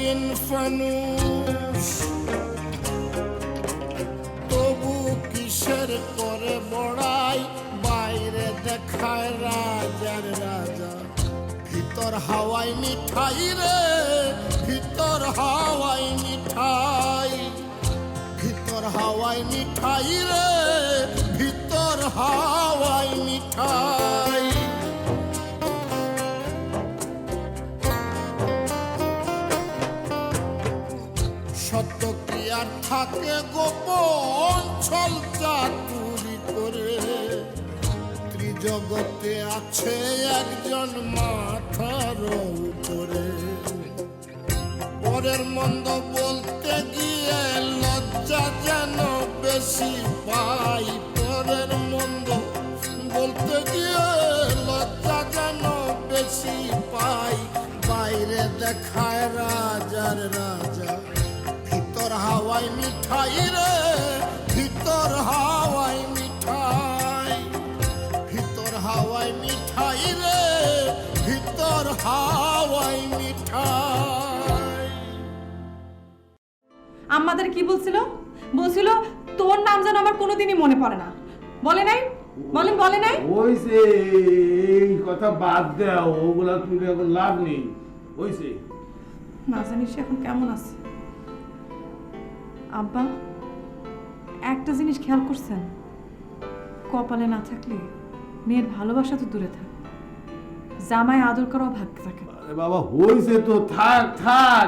রঙিন ফানুষ, তবু কিসের করে বড়াই, বাইরে দেখায় রাজার রাজা, ভিতর হাওয়াই মিঠাই রে, ভিতর হাওয়াই মিঠাই, ভিতর হাওয়াই মিঠাই রে, ভিতর হাওয়াই মিঠাই। সত্য কি আর থাকে গোপন, ছল চাতুরি করে, ত্রিজগতে আছে একজন মাথার উপরে। পরের মন্দ বলতে গিয়ে লজ্জা যেন বেশি পাই, পরের মন্দ বলতে গিয়ে লজ্জা যেন বেশি পাই, বাইরে দেখায় রাজার রাজা, ভিতর হাওয়াই মিঠাই রে, ভিতর হাওয়াই মিঠাই, ভিতর হাওয়াই মিঠাই রে, ভিতর হাওয়াই মিঠাই। আমাদের কি বলছিল? বলছিল তোর নাম যেন আমার কোনোদিনই মনে পড়ে না। বলে নাই? বলেন বলে নাই? ওইছে, এই কথা বাদ দাও, ওগুলা তুই এখন লাভ নেই। ওইছে না জানি সে এখন কেমন আছে। আব্বা একটা জিনিস খেয়াল করছেন, কপালে না থাকলে মেয়ের ভালোবাসা তো দূরে থাক, জামাই আদর করাও ভাগ্যে থাকে। আরে বাবা হইছে তো, থাক থাক,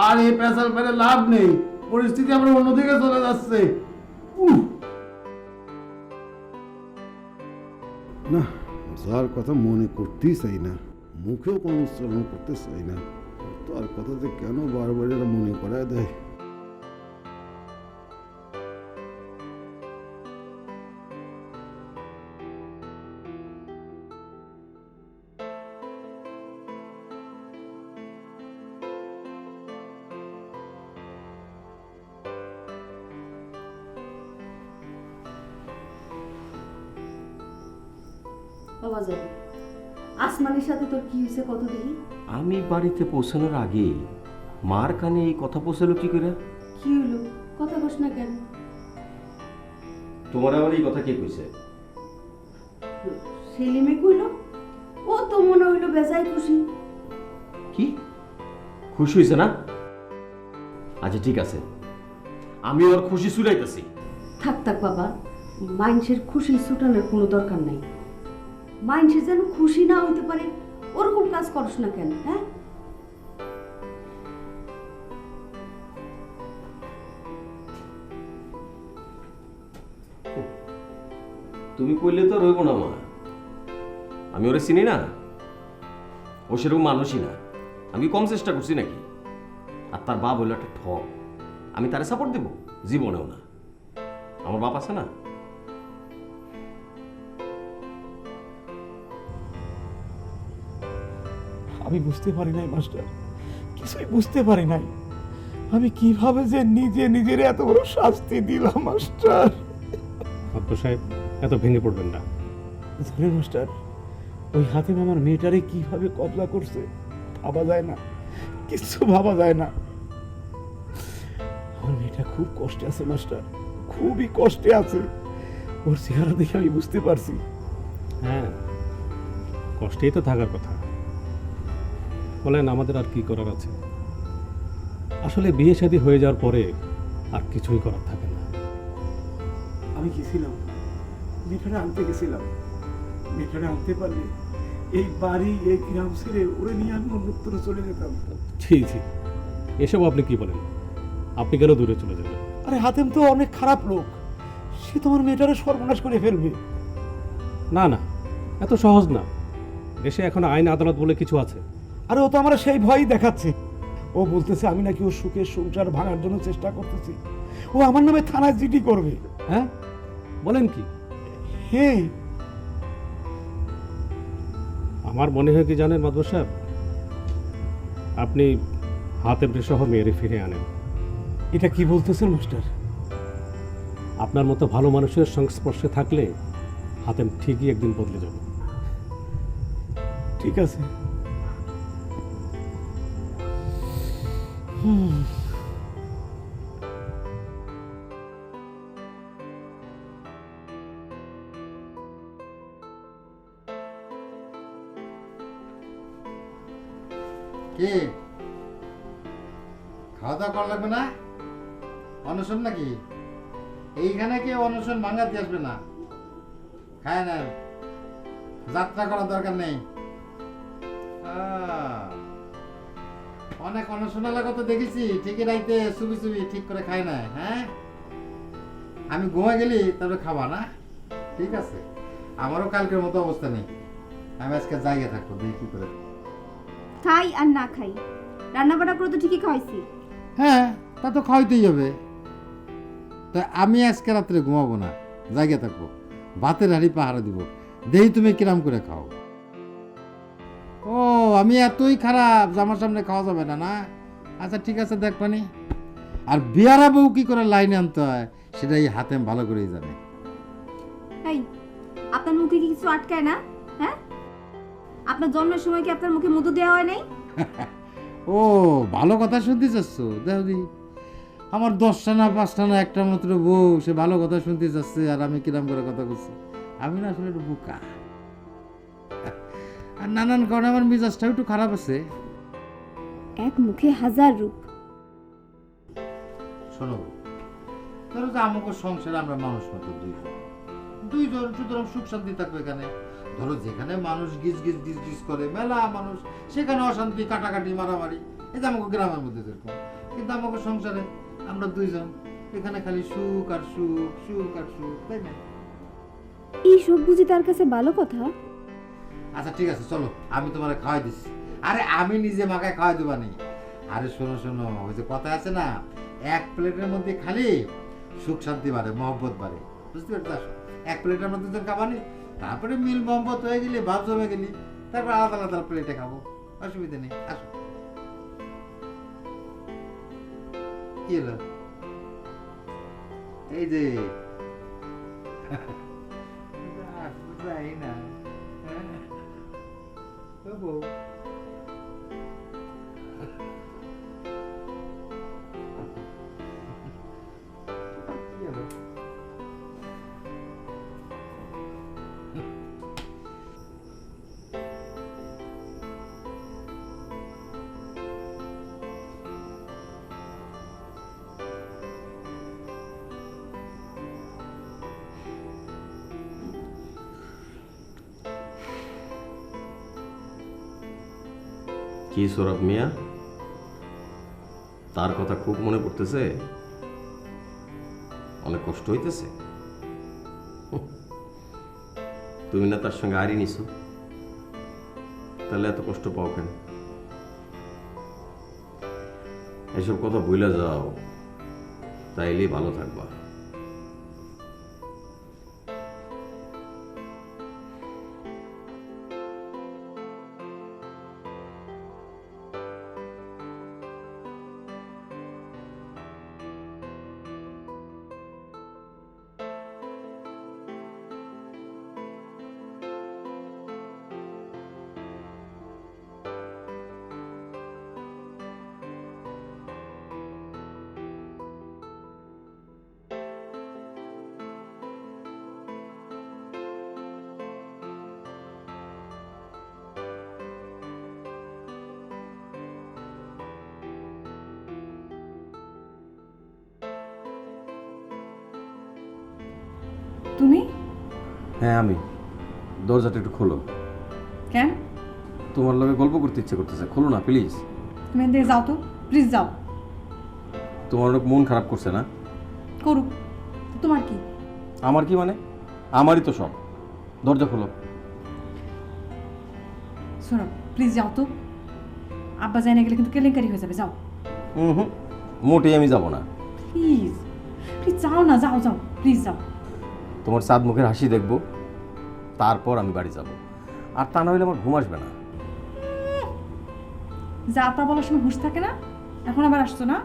আর এই পেশাল পেরে লাভ নেই, পরিস্থিতি আমরা অন্যদিকে চলে যাচ্ছে। না, যার কথা মনে করতেই চাই না, মুখেও কোনো উচ্চারণ করতে চাই না, তো আর কথা যে কেন বারবার এরা মনে করায় দেয়। বাবাজান, আসমানের সাথে তোর কি হয়েছে কত দেখি? আমি বাড়িতে পৌঁছানোর আগে মার কানে এই কথা পৌঁছালো কি করে? কি হলো, কথা কস না কেন? তোমার আবার এই কথা কে কইছে? সেলিমে কইল, ও তো মনে হইল বেজায় খুশি। কি খুশি হয়েছে না? আচ্ছা ঠিক আছে, আমি ওর খুশি ছুটাইতেছি। থাক থাক বাবা, মাইনসের খুশি ছুটানোর কোনো দরকার নাই। মাইনসের যেন খুশি না হইতে পারে ওরকম কাজ করস না কেন? হ্যাঁ, তুমি কইলে তো রইব না মা, আমি ওরে চিনি না, ও সেরকম মানুষই না। আমি কম চেষ্টা করছি নাকি? আর তার বাপ হইল একটা ঠক, আমি তারে সাপোর্ট দেব? জীবনেও না। আমার বাপ আছে না। আমি বুঝতে পারি নাই মাস্টার, কিছুই বুঝতে পারি নাই। আমি কিভাবে যে নিজে নিজের এত বড় শাস্তি দিলাম মাস্টার। আব্দুল সাহেব, এত ভেঙে পড়বেন না। জানেন মাস্টার, ওই হাতে আমার মেয়েটারে কিভাবে কবজা করছে ভাবা যায় না, কিছু ভাবা যায় না। আমার মেয়েটা খুব কষ্টে আছে মাস্টার, খুবই কষ্টে আছে। ওর চেহারা দেখে আমি বুঝতে পারছি। হ্যাঁ, কষ্টেই তো থাকার কথা। বলেন, আমাদের আর কি করার আছে? আসলে বিয়ে শাদী হয়ে যাওয়ার পরে আর কিছুই করার থাকে না। আমি গেছিলাম, মেয়েটারে আনতে গেছিলাম। মেয়েটারে আনতে পারলে এই বাড়ি এই গ্রাম ছেড়ে ওরে নিয়ে আমি অন্যত্র চলে যেতাম। ছি ছি, এসব আপনি কি বলেন? আপনি কেন দূরে চলে যাবেন? আরে হাতেম তো অনেক খারাপ লোক, সে তোমার মেয়েটারে সর্বনাশ করে ফেলবে। না না, এত সহজ না। দেশে এখন আইন আদালত বলে কিছু আছে। আরে ও তো আমার সেই ভয়ই দেখাচ্ছে। ও বলতেছে আমি নাকি ওর সুখের সংসার ভাঙার জন্য চেষ্টা করতেছি। ও আমার নামে থানায় জিডি করবে। হ্যাঁ, বলেন কি? হ্যাঁ। আমার মনে হয় কি জানেন মাদবর সাহেব, আপনি হাতেম সহ মেয়েরে ফিরে আনেন। এটা কি বলতেছেন মাস্টার? আপনার মতো ভালো মানুষের সংস্পর্শে থাকলে হাতেম ঠিকই একদিন বদলে যাবে। ঠিক আছে। কি খাওয়া দাওয়া করা লাগবে না? অনশন নাকি? এইখানে কি অনশন ভাঙাতে আসবে না? খায় না, যাত্রা করার দরকার নেই। অনেক অনশনালা তো দেখেছি, ঠিকই রাইতে চুবি চুবি ঠিক করে খায় না। হ্যাঁ, আমি ঘুমা গেলি তারপরে খাবা না? ঠিক আছে, আমারও কালকের মতো অবস্থা নেই। আমি আজকে জায়গা থাকবো, দেখি কি করে। খাই আর না খাই, রান্না বান্না করে তো ঠিকই খাওয়াইছি। হ্যাঁ, তা তো খাওয়াইতেই হবে। তা আমি আজকে রাত্রে ঘুমাবো না, জায়গা থাকবো, ভাতের হাঁড়ি পাহারা দিব। দেহি তুমি কিরাম করে খাও। ও, আমি এতই খারাপ যে আমার সামনে খাওয়া যাবে না? না, আচ্ছা ঠিক আছে, দেখবানি। আর বিয়ারা বউ কি করে লাইনে আনতে হয় সেটাই হাতেম ভালো করেই জানে। এই, আপনার মুখে কি কিছু আটকায় না? হ্যাঁ, আপনার জন্মের সময় কি আপনার মুখে মধু দেওয়া হয় নাই? ও, ভালো কথা শুনতে চাচ্ছ? দেখো দি, আমার 10টা না 5টা না একটা মাত্র বউ, সে ভালো কথা শুনতে চাচ্ছে আর আমি কিরাম করে কথা বলছি। আমি না আসলে একটু বোকা, আর নানান কারণে আমার মেজাজটাও একটু খারাপ আছে। এক মুখে হাজার রূপ। শোনো, ধরো যে আমাকে সংসারে আমরা মানুষ মাত্র দুইজন, সুতরাং সুখ শান্তি থাকবে এখানে। ধরো যেখানে মানুষ গিজ গিজ গিজ গিজ করে, মেলা মানুষ, সেখানে অশান্তি, কাটাকাটি, মারামারি। এই যে আমাকে গ্রামের মধ্যে যেরকম, কিন্তু আমাকে সংসারে আমরা দুইজন, এখানে খালি সুখ আর সুখ, সুখ আর সুখ, তাই না? এই সব বুঝি তার কাছে ভালো কথা? আচ্ছা ঠিক আছে, চলো আমি তোমার খাওয়াই দিচ্ছি। আরে আমি নিজে মাকে খাওয়াই দেবা নি। আরে শোনো শোনো, ওই যে কথা আছে না, এক প্লেটের মধ্যে খালি সুখ শান্তি বাড়ে, মহব্বত বাড়ে, বুঝতে পারছো? আসো, এক প্লেটের মধ্যে তো খাবানি, তারপরে মিল মহব্বত হয়ে গেলি, ভাব জমে গেলি, তারপর আলাদা আলাদা প্লেটে খাবো, অসুবিধা নেই। আসো। কি হলো? এই যে যাই না বাবু, কি হলো? কি সৌরভ মিয়া, তার কথা খুব মনে পড়তেছে? অনেক কষ্ট হইতেছে? তুমি না তার সঙ্গে আড়ি নিছো, তাহলে এত কষ্ট পাও কেন? এসব কথা ভুলে যাও, তাইলেই ভালো থাকবা। তুমি? হ্যাঁ আমি। দরজাটা একটু খোলো। কেন? তোমার লগে গল্প করতে ইচ্ছে করতেছে, খোলো না প্লিজ। তুমি এদিকে যাও তো, প্লিজ যাও। তোমার অনেক মন খারাপ করছে না? করুক, তোমার কি? আমার কি মানে? আমারই তো সব। দরজা খোলো। শোনো, প্লিজ যাও তো। আব্বা জানা গেলে কিন্তু কেলেঙ্কারি হয়ে যাবে, যাও। হুম, মোটেই আমি যাব না। প্লিজ প্লিজ যাও না, যাও যাও, প্লিজ যাও। তোমার চাঁদ মুখের হাসি দেখবো, তারপর আমি বাড়ি যাব। আর তা না হইলে আমার ঘুম আসবে না। যা তা বলার সময় হুঁশ থাকে না, এখন আবার আসছো না,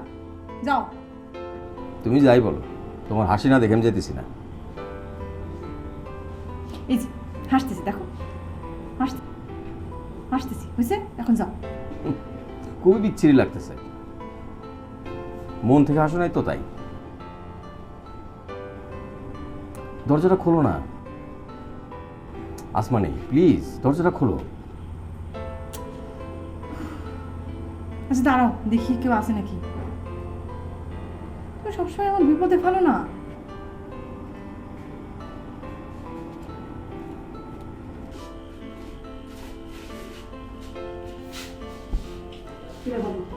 যাও। তুমি যাই বলো, তোমার হাসি না দেখে আমি যেতেছি না। এই যে হাসতেছি, দেখো হাসতেছি, হয়েছে? এখন যাও। খুবই বিচ্ছিরি লাগতেছে। মন থেকে আসো নাই তো তাই। দরজাটা খোলো না আসমানি, প্লিজ দরজাটা খোলো। আচ্ছা দাঁড়াও, দেখি কেউ আছে নাকি। তুমি সবসময় এমন বিপদে ফেলো না।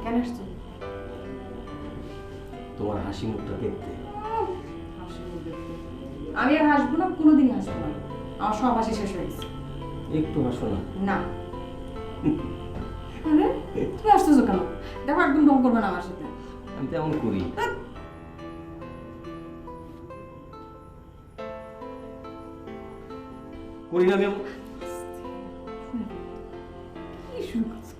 কেন আসছো? তোমার হাসি মুখটা দেখতে। আমি আর হাসবো না, কোনোদিনই হাসবো না। আমার সব হাসি শেষ হয়ে গেছে। একটু হাসো না। না। আরে তুমি আসতেছো কেন? দেখো একদম ঢং করবে না আমার সাথে। আমি তেমন করি। করি না আমি। কি শুরু করছো?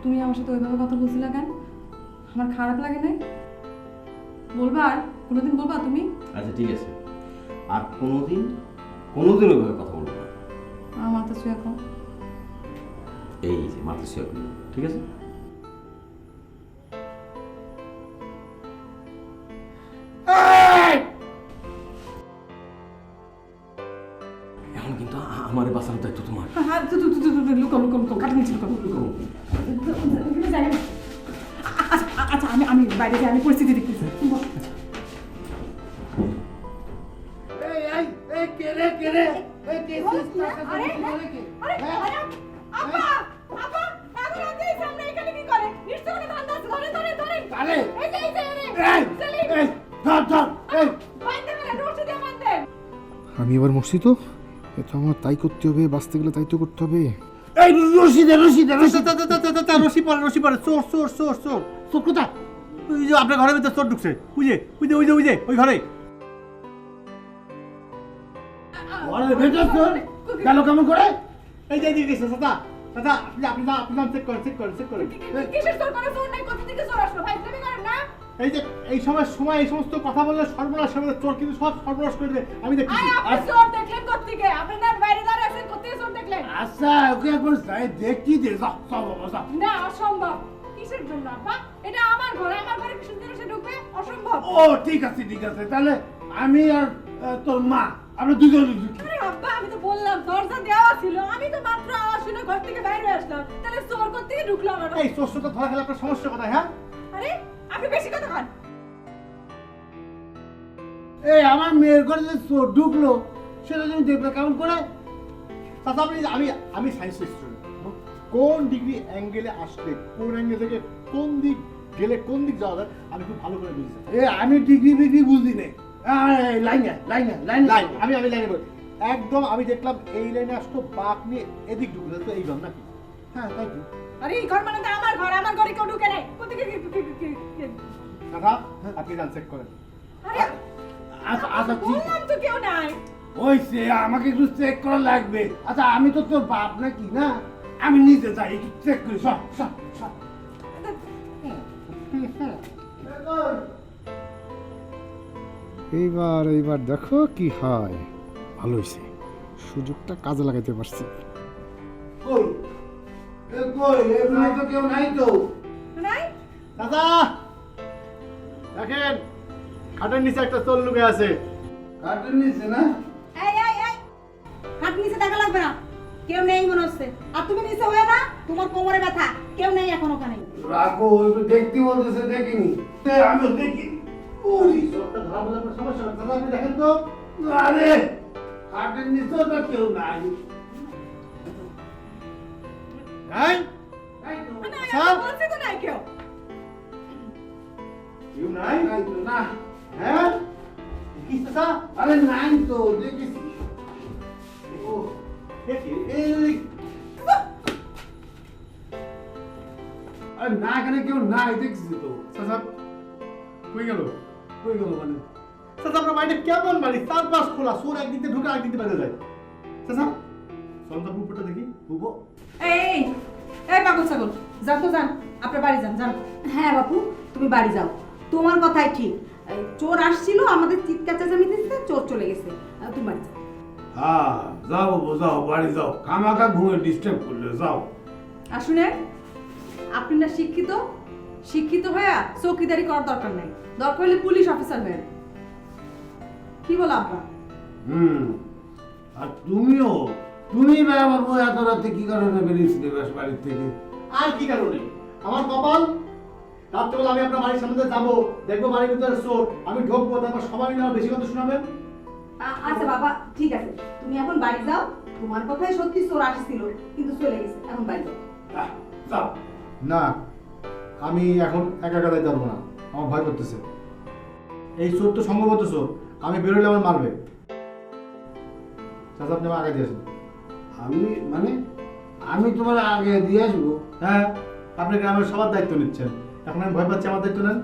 তুমি আমার সাথে ওইভাবে কথা বলছিলে কেন? আমার খারাপ লাগে নাই? বলবা আর কোনোদিন বলবা তুমি? আচ্ছা ঠিক আছে, আর কোনোদিন ওইভাবে কথা বলবো না। আমার মাথা ছুঁয়ে খাও। এই যে মাথা ছুঁয়ে করলো, ঠিক আছে? এখন কিন্তু আমার বাঁচানোর দায়িত্ব তোমার। হ্যাঁ লুকাও লুকাও লুকাও, কাটা নিচে লুকাও লুকাও। আচ্ছা আমি বাইরে যাই, আমি পরিস্থিতি দেখতেছি। আমি এবার মরছি তো, এ তো আমার তাই করতে হবে, বাঁচতে গেলে তাই তো করতে হবে। এই রশি দে রশি পরে চোর চোর চোর চোর চোর কোথায়? ওই যে আপনার ঘরের ভিতরে চোর ঢুকছে, ওই ঘরে ভেতর চোর গেল কেমন করে? এই যে দিকে দাদা দাদা, আপনি চেক করেন। কিসের চোর করে? চোর নাই, কোথা থেকে চোর আসলো? ভাই তুমি করেন না? এই যে এই সময় এই সমস্ত কথা বললে সর্বনাশ হবে, চোর কিন্তু সব সর্বনাশ করে দেবে। আমি দেখছি। আপনি চোর দেখলেন কোত্থেকে? আপনি না বাইরে দাঁড়িয়ে আছেন, কোত্থেকে চোর দেখলেন? আচ্ছা ওকে একবার যাই দেখি দে, যাও বাবা। না অসম্ভব। কিসের জন্য আপা? এটা আমার ঘর, আমার ঘরে কিসের জন্য সে ঢুকবে? অসম্ভব। ও ঠিক আছে তাহলে আমি আর তোর মা আমরা দুজন ঢুকি। আরে আব্বা, আমি তো বললাম দরজা দেওয়া ছিল, আমি তো মাত্র আওয়াজ শুনে ঘর থেকে বাইরে আসলাম, তাহলে চোর কোত্থেকে ঢুকলো আমার? এই চোরটা ধরা খেলে আপনার সমস্যা কোথায়? হ্যাঁ আরে আপনি বেশি কথা খান। এই আমার মেয়ের ঘরে যে চোর ঢুকলো সেটা তুমি দেখবে কেমন করে? তাতে আমি সায়েন্স স্টুডেন্ট, কোন ডিগ্রি অ্যাঙ্গেলে আসলে কোন অ্যাঙ্গেল থেকে কোন দিক গেলে কোন দিক যাওয়া যায় আমি খুব ভালো করে বুঝি। আমি ডিগ্রি বুঝি নেই। লাইন আমি লাইনে বলি একদম। আমি দেখলাম এই লাইনে আসতো, বাপ নিয়ে এদিক ঢুকলো তো এই ঘর নাকি? হ্যাঁ তাই তো। আরে এই ঘর মানে তো আমার ঘর, আমার ঘরে কেউ ঢুকে নাই। কোত্থেকে দাদা আপনি যান চেক করেন। আরে আচ্ছা বললাম তো কেউ নাই। ওইসে আমাকে একটু চেক করা লাগবে। আচ্ছা আমি তো তোর বাপ নাকি না, আমি নিজে যাই একটু চেক করি। সব এইবার দেখো কি হয়। ভালো হয়েছে, সুযোগটা কাজে লাগাইতে পারছি। কেউ নাই তো। নাই? দাদা দেখেন খাটের নিচে একটা চোর লুকে আছে। কাটের নিচে না? এই হাত নিচে দেখা লাগবে না, কেউ নেই মনে হচ্ছে। আর তুমি নিচে হয়ে না, তোমার কোমরে ব্যথা, কেউ নেই এখন ওখানে। রাখো, একটু দেখতে বলতেছে, দেখিনি। আমি দেখিনি। ওরে চোরটা ধরা বলে আপনার সমস্যা হচ্ছে। দাদা আপনি দেখেন তো। আরে কাটের নিচেও তো কেউ নাই। নাই স্যার বলছি তো নাই কেউ। কেউ নাই? নাই তো না। হ্যাঁ কি চাচা? আরে নাই তো, দেখেছি। ও দেখি এই আরে না, এখানে কেউ নাই, দেখছি তো। চাচা কই গেল মানে? চাচা আপনার বাড়িটা কেমন বাড়ি? চারপাশ খোলা, চোর একদিক দিয়ে ঢুকে একদিক দিয়ে বেরিয়ে যায়। চাচা সন্ধ্যা পুকুরটা দেখি বুবো। এই এই পাগল ছাগল, যান তো যান, আপনার বাড়ি যান। হ্যাঁ বাপু, তুমি বাড়ি যাও, তোমার কথাই ঠিক। এই চোর আসছিল, আমাদের চিৎকার চেঁচামেচি দিচ্ছে, চোর চলে গেছে। তুমি বাড়ি যাও। হ্যাঁ যাও বাবু, যাও বাড়ি যাও, খামাখা ঘুমে ডিস্টার্ব করলে যাও। আসুন আপনি না শিক্ষিত, শিক্ষিত হয়ে চৌকিদারি করার দরকার নাই, দরকার হলে পুলিশ অফিসার হয়ে। কি বলো আব্বা? আর তুমি ভাই আমার বউ এত রাতে কি কারণে বেরিয়েছিলে বাড়ির থেকে? আর কি কারণে? আমার কপাল, রাত্রেবেলা আমি আপনার বাড়ির সামনে দিয়ে যাবো, দেখবো বাড়ির ভিতরে চোর, আমি ঢুকবো, তারপর সবাই মিলে আমার বেশি কথা শোনাবেন। আচ্ছা বাবা, ঠিক আছে, তুমি এখন বাড়ি যাও। তোমার কথাই সত্যি চোর আসছিল, কিন্তু চলে গেছে, এখন বাড়ি যাও। যাও। না, আমি এখন একা একা যাইতে পারবো না, আমার ভয় করতেছে। এই চোর তো সম্ভবত চোর, আমি বেরোলে আমার মারবে। চাচা আপনি আমার আগে দিয়েছেন। আমি তোমার আগে দিয়ে আসবো? হ্যাঁ, আপনি গ্রামের সবার দায়িত্ব নিচ্ছেন, এখন আমি ভয় পাচ্ছি, আমার দায়িত্ব নেন।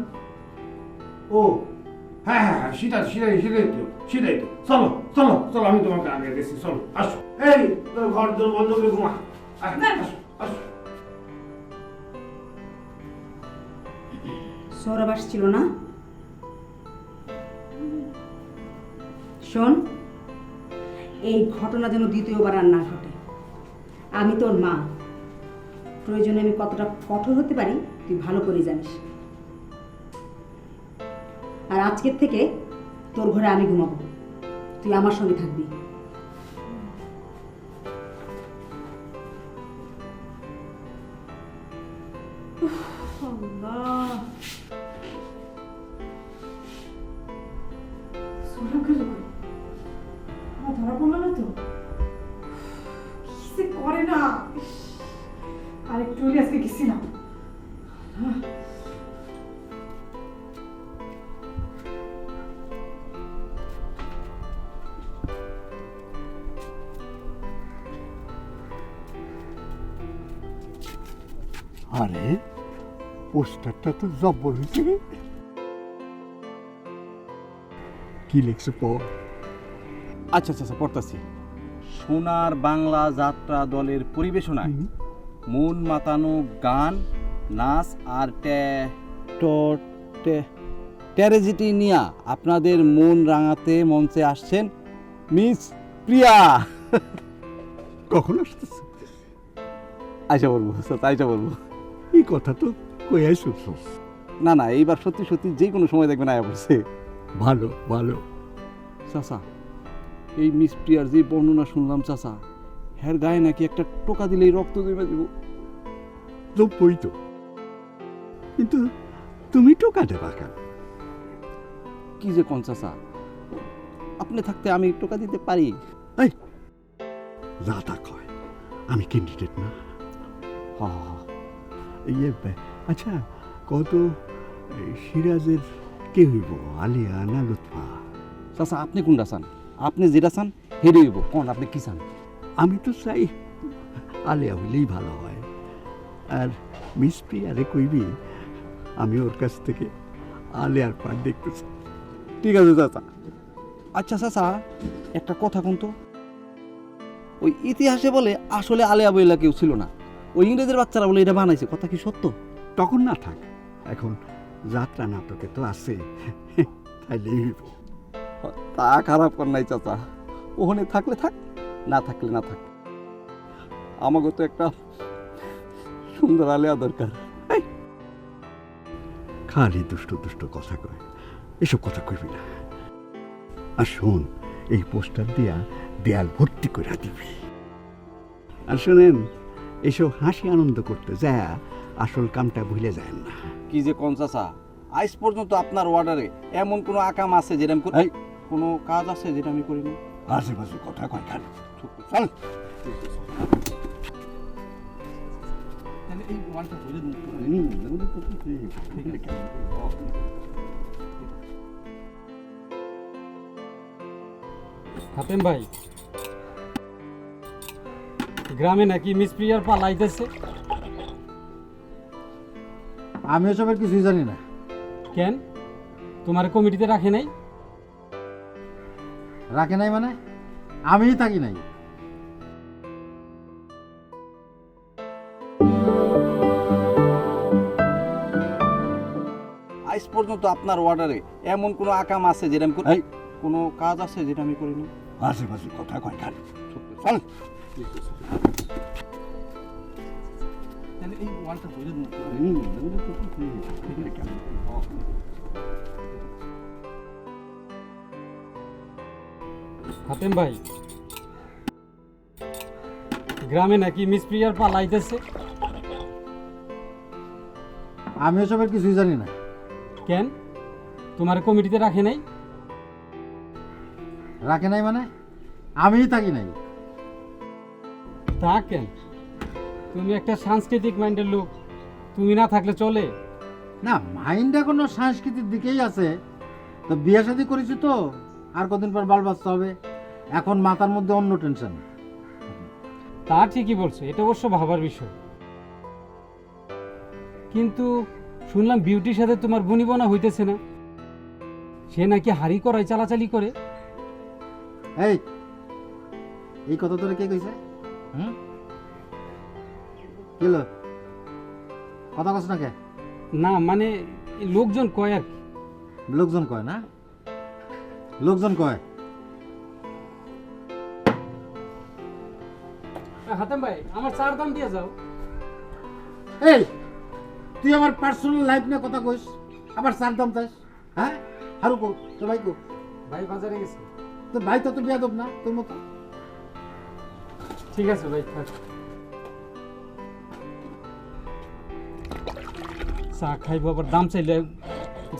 ও হ্যাঁ, সেটাই তো। চলো চলো চলো, আমি তোমাকে আগে গেছি, চলো আসো। এই তোর ঘর দর বন্ধ করে ঘুমা। আসো আসো। সৌরভ আসছিল না? শোন, এই ঘটনা যেন দ্বিতীয়বার আর না ঘটে। আমি তোর মা, প্রয়োজনে আমি কতটা কঠোর হতে পারি তুই ভালো করে জানিস। আর আজকের থেকে তোর ঘরে আমি ঘুমাবো, তুই আমার সঙ্গে থাকবি। আল্লাহ, সৌরভ গেল কই? আমার ধরা পড়লো না তো? কি যে করে না! আরেকটু হলে আজকে গেছিলাম। আরে পোস্টারটা তো জব্বর হয়েছে রে। কি লিখছে পড়। আচ্ছা আচ্ছা পড়তাছি। সোনার বাংলা যাত্রা দলের পরিবেশনায় মন মাতানো গান, নাচ আর ট্যারেজিটি নিয়ে আপনাদের মন রাঙাতে মঞ্চে আসছেন মিস প্রিয়া। কখন আসতেছে? আচ্ছা বলবো, আচ্ছা বলবো। এই কথা তো কই আইসুস? না না, এইবার সত্যি সত্যি যে কোনো সময় দেখবেন আয়া পড়ছে। ভালো ভালো। চাচা, এই মিস প্রিয়ার যে বর্ণনা শুনলাম চাচা, হ্যার গায়ে নাকি একটা টোকা দিলেই রক্ত জমে দিব। জব্বই তো, কিন্তু তুমি টোকা দেবা কেন? কি যে কোন চাচা, আপনি থাকতে আমি টোকা দিতে পারি? এই যা তা কয়, আমি ক্যান্ডিডেট না। হা ইয়ে আচ্ছা, কত সিরাজের কে হইব, আলিয়া না লুৎফা? চাচা আপনি কোনটা চান? আপনি যেটা চান হেরে হইব। কোন আপনি কি চান? আমি তো চাই আলিয়া হইলেই ভালো হয়। আর মিস প্রিয়ারে কইবি আমি ওর কাছ থেকে আলিয়ার পার দেখতে চাই। ঠিক আছে চাচা। আচ্ছা চাচা, একটা কথা কোন তো, ওই ইতিহাসে বলে আসলে আলেয়া বইলা কেউ ছিল না, ওই ইংরেজের বাচ্চারা বলে এটা বানাইছে, কথা কি সত্য? তখন না থাক, এখন যাত্রা নাটকে তো আছে, তাইলেই হইব। তা খারাপ কর নাই চাচা, ওখানে থাকলে থাক, না থাকলে না থাক। আমাকে তো একটা সুন্দর আলেয়া দরকার। খালি দুষ্ট দুষ্ট কথা কয়, এসব কথা কইবি না। আর শোন, এই পোস্টার দিয়া দেয়াল ভর্তি করে দিবি। আর শোনেন, এসব হাসি আনন্দ করতে যায় আসল কামটা ভুলে যায় না। কি যে কোন চাচা, আজ পর্যন্ত আপনার অর্ডারে এমন কোনো আকাম আছে যেটা আমি কোনো কাজ আছে যেটা আমি করিনি? আশেপাশে কথা কয় খালি, চল। এই ওয়ানটা ধরে হাতেম ভাই, গ্রামে নাকি মিস প্রিয়ার পালাইতেছে। আমি এসবের কিছুই জানি না। কেন, তোমার কমিটিতে রাখে নাই? রাখে নাই মানে আমিই থাকি নাই। আজ পর্যন্ত আপনার অর্ডারে এমন কোনো আকাম আছে যেটা আমি কোনো কাজ আছে যেটা আমি করিনি? আশেপাশে কথা কয় খালি, চল। এই ওয়ালটা ধরে দিন হাতেম ভাই, গ্রামে নাকি মিসপ্রিয়ার পালাইতেছে। আমি এসবের কিছুই জানি না। কেন তোমার কমিটিতে রাখে নাই? রাখে নাই মানে আমিই থাকি নাই। তা কেন? তুমি একটা সাংস্কৃতিক মাইন্ডের লোক, তুমি না থাকলে চলে? না, মাইন্ড এখনো সাংস্কৃতিক দিকেই আছে। তো বিয়ে শাদী করেছি তো, আর কদিন পর বাল বাচ্চা হবে, এখন মাথার মধ্যে অন্য টেনশন। তা ঠিকই বলছো, এটা অবশ্য ভাবার বিষয়। কিন্তু শুনলাম বিউটির সাথে তোমার বনিবনা হইতেছে না, সে নাকি হাড়ি করায় চালাচালি করে। এই কথা তোরে কে কইছে? কিলো কথা কস না কে? না মানে লোকজন কয় আর কি। লোকজন কয় না? লোকজন কয়। হাতেম ভাই, আমার চার দাম দিয়ে যাও। এই তুই আমার পার্সোনাল লাইফ নিয়ে কথা কইস, আবার চার দাম চাস? হ্যাঁ হারু কো তো ভাই কো? ভাই বাজারে গেছে। তোর ভাই তো বেয়াদব না তোর মতো? ঠিক আছে ভাই, থাক। চা খাইব, আবার দাম চাইলে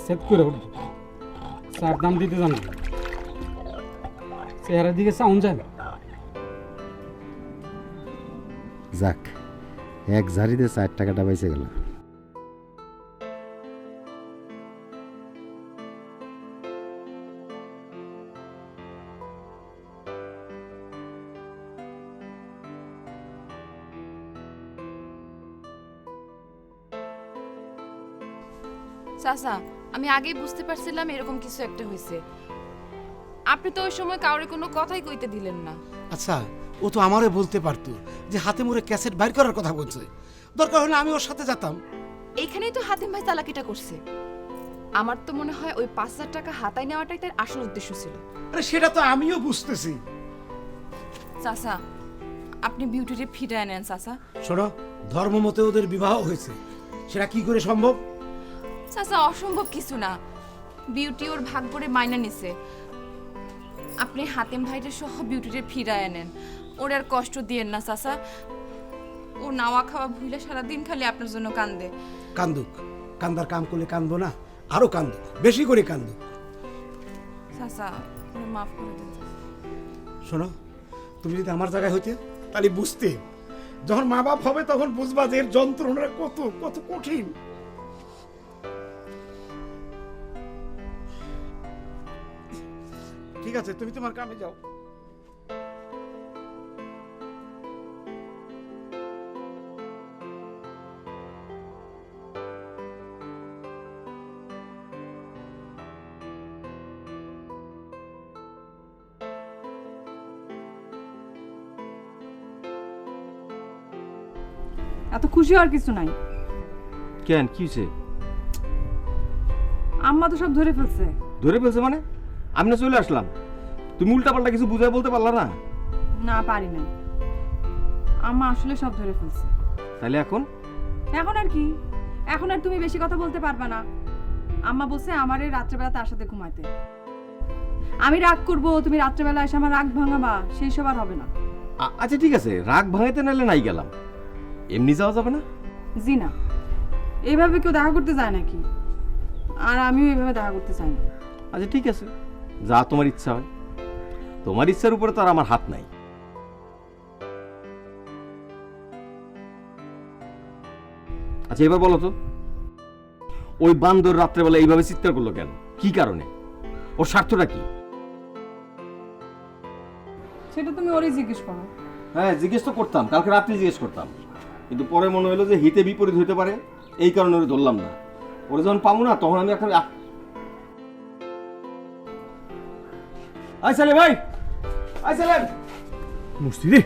সেট করে উঠবো। চার দাম দিতে জানো, চেহারার দিকে চাউন যায় না। যাক, এক ঝাড়িতে 4 টাকাটা বেঁচে গেল। চাচা, আমি আগেই বুঝতে পারছিলাম এরকম কিছু একটা হয়েছে। আপনি তো ওই সময় কাউরে কোনো কথাই কইতে দিলেন না। আচ্ছা, ও তো আমারে বলতে পারতো যে হাতে মোড়ে ক্যাসেট বাইর করার কথা বলছে, দরকার হলে আমি ওর সাথে যেতাম। এইখানেই তো হাতিম ভাই চালাকিটা করছে। আমার তো মনে হয় ওই 5,000 টাকা হাতায় নেওয়াটাই তার আসল উদ্দেশ্য ছিল। আরে সেটা তো আমিও বুঝতেছি। চাচা, আপনি বিউটিরে ফিরায় নেন চাচা। শোনো, ধর্ম মতে ওদের বিবাহ হয়েছে, সেটা কি করে সম্ভব? চাচা, অসম্ভব কিছু না, বিউটি ওর ভাগ করে মাইনা নিছে। আপনি হাতিম ভাইরে সহ বিউটিরে ফিরায় নেন, ওর আর কষ্ট দিয়েন না চাচা। ও নাওয়া খাওয়া ভুলে সারাদিন খালি আপনার জন্য কান্দে। কান্দুক, কান্দার কাম করলে কান্দবো না? আরো কান্দুক, বেশি করে কান্দুক। চাচা, ওরে মাফ করে দেন। শোনো, তুমি যদি আমার জায়গায় হইতে তাহলে বুঝতে, যখন মা বাপ হবে তখন বুঝবা যে এর যন্ত্রণা কত কত কঠিন। ঠিক আছে, তুমি তোমার কামে যাও। এত খুশি হওয়ার কিছু নাই। কেন, কি হয়েছে? আম্মা তো সব ধরে ফেলছে। ধরে ফেলছে মানে? আমি না চলে আসলাম, তুমি উল্টাপাল্টা কিছু বুঝাই বলতে পারলা না? না, পারি না। আম্মা আসলে সব ধরে ফেলছে। তাহলে এখন? এখন আর কি, এখন আর তুমি বেশি কথা বলতে পারবা না। আম্মা বলছে আমারে রাত্রেবেলা তার সাথে ঘুমাইতে। আমি রাগ করবো, তুমি রাত্রেবেলা এসে আমার রাগ ভাঙাবা, সেই সব আর হবে না। আচ্ছা ঠিক আছে, রাগ ভাঙাইতে নাহলে নাই গেলাম, এমনি যাওয়া যাবে না? জি না, এইভাবে কেউ দেখা করতে যায় নাকি? আর আমিও এইভাবে দেখা করতে চাই না। আচ্ছা ঠিক আছে, যা তোমার ইচ্ছা হয়। তোমার ইচ্ছার উপরে তো আর আমার হাত নাই। আচ্ছা এবার বলো তো, ওই বান্দর রাত্রেবেলা এইভাবে চিৎকার করলো কেন? কি কারণে? ওর স্বার্থটা কি? সেটা তুমি ওরই জিজ্ঞেস করো। হ্যাঁ জিজ্ঞেস তো করতাম, কালকে রাত্রে জিজ্ঞেস করতাম, কিন্তু পরে মনে হলো যে হিতে বিপরীত হইতে পারে, এই কারণে ওরে ধরলাম না। ওরে যখন পাবো না তখন আমি একটা আইসালে ভাই, আইসালেন মুস্তি রে।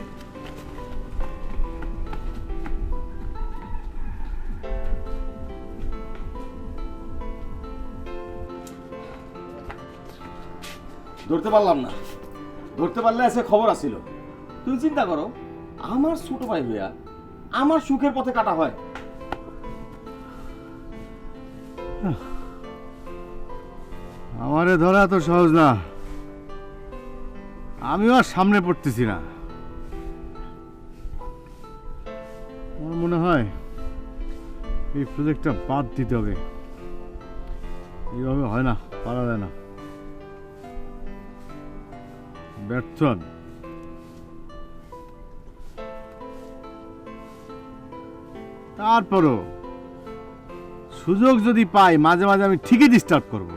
ধরতে পারলাম না, ধরতে পারলে এসে খবর আসছিল। তুমি চিন্তা করো, আমার ছোট ভাই হইয়া আমার সুখের পথে কাটা হয়, আমারে ধরা তো সহজ না, আমিও আর সামনে পড়তেছি না। আমার মনে হয় এই প্রজেক্টটা বাদ দিতে হবে, এইভাবে হয় না, পারা যায় না। ব্যর্থ আমি। তারপরও সুযোগ যদি পাই মাঝে মাঝে আমি ঠিকই ডিস্টার্ব করব।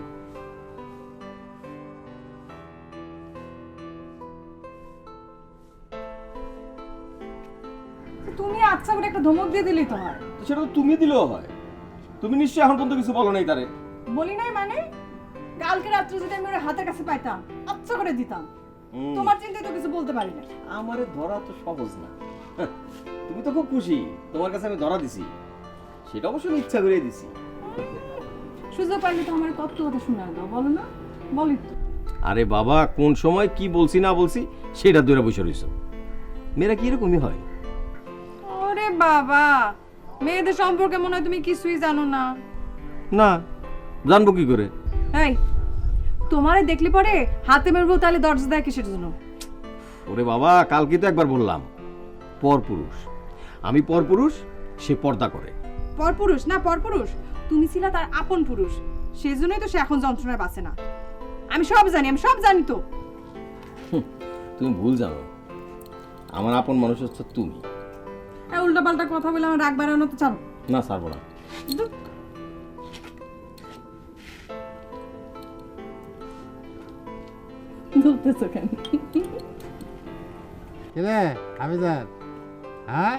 তুমি আচ্ছা করে একটা ধমক দিয়ে দিলি তো হয়। সেটা তো তুমি দিলেও হয়। তুমি নিশ্চয়ই এখন পর্যন্ত কিছু বলো নাই তারে। বলি নাই মানে? কালকে রাত্রে যদি আমি ওর হাতের কাছে পাইতাম আচ্ছা করে দিতাম। তোমার চিন্তায় তো কিছু বলতে পারি না। আমারে ধরা তো সহজ না। তুমি তো খুব খুশি তোমার কাছে আমি ধরা দিছি, সেটা অবশ্য আমি ইচ্ছা করে দিছি। সুযোগ পাইলে তো আমার কত কথা শোনা দাও, বলো না? বলি তো। আরে বাবা, কোন সময় কি বলছি না বলছি সেটা দূরে বসে রইছো। মেয়েরা কি এরকমই হয়? ওরে বাবা, মেয়েদের সম্পর্কে মনে হয় তুমি কিছুই জানো না। না, জানবো কি করে? এই, তোমারে দেখলি পরে হাতে মেরবো, তাহলে দরজা দেয় কিসের জন্য? ওরে বাবা, কালকে তো একবার বললাম পরপুরুষ। আমি পরপুরুষ, সে পর্দা করে। পরপুরুষ না পরপুরুষ, তুমি ছিলা তার আপন পুরুষ, সেই জন্যই তো সে এখন যন্ত্রণায় বাঁচে না। আমি সব জানি, আমি সব জানি তো। তুমি ভুল জানো, আমার আপন মানুষ হচ্ছে তুমি। উল্টা পাল্টা কথা বলে আমার রাগ বাড়ানো তো চালো না, ছাড়বো না। ধরতেছো কেন? কিরে হাফিজার, হ্যাঁ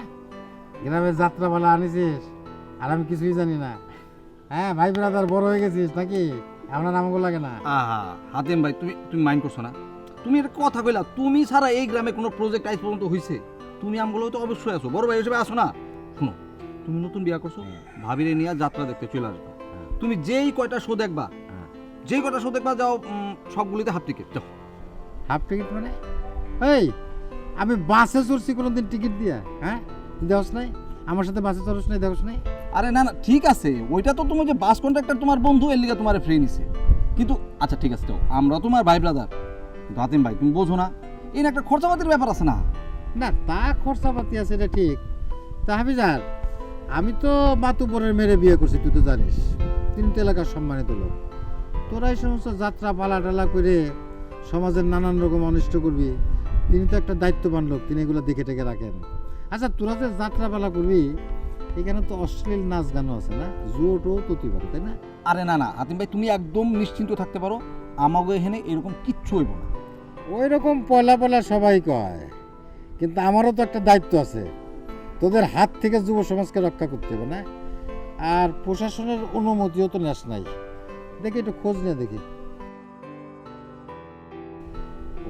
গ্রামের যাত্রা বলা আনিছিস আর আমি কিছুই জানি না? হ্যাঁ, ভাই ব্রাদার বড় হয়ে গেছিস নাকি? আমার নামগুলো লাগে না? আহা হাতেম ভাই, তুমি মাইন্ড করছো না? তুমি একটা কথা কইলা, তুমি ছাড়া এই গ্রামে কোনো প্রজেক্ট আজ পর্যন্ত হয়েছে? তুমি আমগুলো তো অবশ্যই আসো, বড় ভাই হিসেবে আসো না? শুনো, তুমি নতুন বিয়া করছো, ভাবিরে নিয়ে যাত্রা দেখতে চলে আসবা। তুমি যেই কয়টা শো দেখবা, যাও সবগুলিতে হাফ টিকিট যাও। হাফ টিকিট মানে? এই, আমি বাসে চড়ছি কোনোদিন টিকিট দিয়া? হ্যাঁ, দেখোস নাই? আমার সাথে বাসে চড়ছ নাই, দেখোস নাই? আরে না না, ঠিক আছে, ওইটা তো তুমি যে বাস কন্ট্রাক্টর তোমার বন্ধু, এর লিগে তোমার ফ্রি নিছে। কিন্তু আচ্ছা ঠিক আছে, তো আমরা তোমার ভাই ব্রাদার। রাতেম ভাই, তুমি বোঝো না, এই একটা খরচাপাতির ব্যাপার আছে না? না, তা খরচাপাতি আছে, এটা ঠিক। তা হাফিজার, আমি তো মাতুবরের মেরে বিয়ে করছি, তুই তো জানিস, তিনটে এলাকার সম্মানিত লোক। তোরা এই সমস্ত যাত্রা পালা টালা করে সমাজের নানান রকম অনিষ্ট করবি। তিনি তো একটা দায়িত্ববান লোক, তিনি এগুলো দেখে টেকে রাখেন। আচ্ছা, তোরা যে যাত্রা পালা করবি, এখানে তো অশ্লীল নাচ গানও আছে না, জোটও তো তুই পারো, তাই না? আরে না না হাতিম ভাই, তুমি একদম নিশ্চিন্ত থাকতে পারো, আমাকে এখানে এরকম কিচ্ছু হইব না। ওই রকম পয়লা পয়লা সবাই কয়, কিন্তু আমারও তো একটা দায়িত্ব আছে, তোদের হাত থেকে যুব সমাজকে রক্ষা করতে হবে না? আর প্রশাসনের অনুমতিও তো নেস নাই, দেখি একটু খোঁজ নিয়ে দেখি।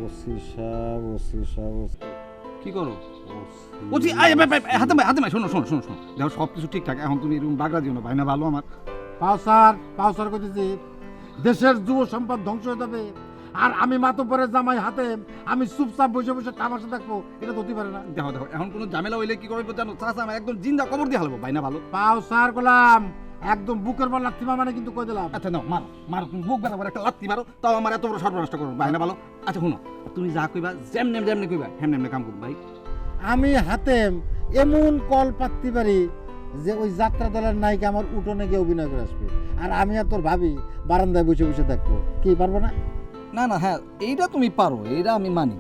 ওসি সাহেব কি করো? হাতে ভাই শোনো, দেখো সব কিছু ঠিকঠাক, এখন তুমি এরকম বাগড়া দিও না, ভাই না ভালো আমার। পাউসার করতেছি, দেশের যুব সম্পদ ধ্বংস হয়ে যাবে, আর আমি মাতব্বরের জামাই হাতে আমি চুপচাপ বসে বসে তামাশা দেখবো, এটা তো হতে পারে না। দেখো এখন কোনো ঝামেলা হইলে কি করবো জানো? চাচা আমার একদম জিন্দা কবর দিয়ে হালবো, ভাই না ভালো। পাউসার গোলাম, একদম বুকের বল লাথি মানে কিন্তু কই দিলাম। আচ্ছা নাও, মারো তুমি বুক ব্যথা করে একটা লাত্তি মারো, তাও আমার এত বড় সর্বনাশ করবো, ভাই না ভালো। আচ্ছা শুনো, তুমি যা কইবা যেমনে কইবা হেমনে কাম করবো ভাই। আমি হাতে এমন কল পাত্তি পারি যে ওই যাত্রা দলের নায়িকা আমার উঠোনে গিয়ে অভিনয় করে আসবে, আর আমি আর তোর ভাবি বারান্দায় বসে বসে দেখবো। কি পারবো না? না না, হ্যাঁ এইটা তুমি পারো, এইটা আমি মানি।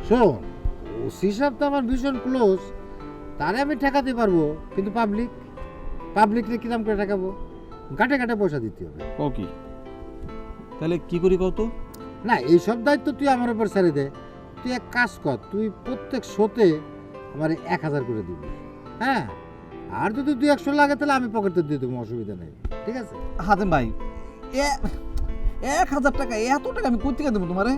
শোন, ওসি সাহেব তো আমার ভীষণ ক্লোজ, তারে আমি ঠেকাতে পারবো, কিন্তু পাবলিককে কিরাম করে ঠেকাবো? ঘাটে ঘাটে পয়সা দিতে হবে। ওকে, তাহলে কি করি কত? না, এইসব দায়িত্ব তুই আমার উপর ছেড়ে দে। তুই এক কাজ কর, তুই প্রত্যেক শোতে আমার 1000 করে দিবি, হ্যাঁ? আর যদি 200 লাগে তাহলে আমি পকেটে দিয়ে দেবো, অসুবিধা নেই, ঠিক আছে? হাতেম ভাই 1000 টাকা, এত টাকা আমি কোথা থেকে দেবো তোমারে?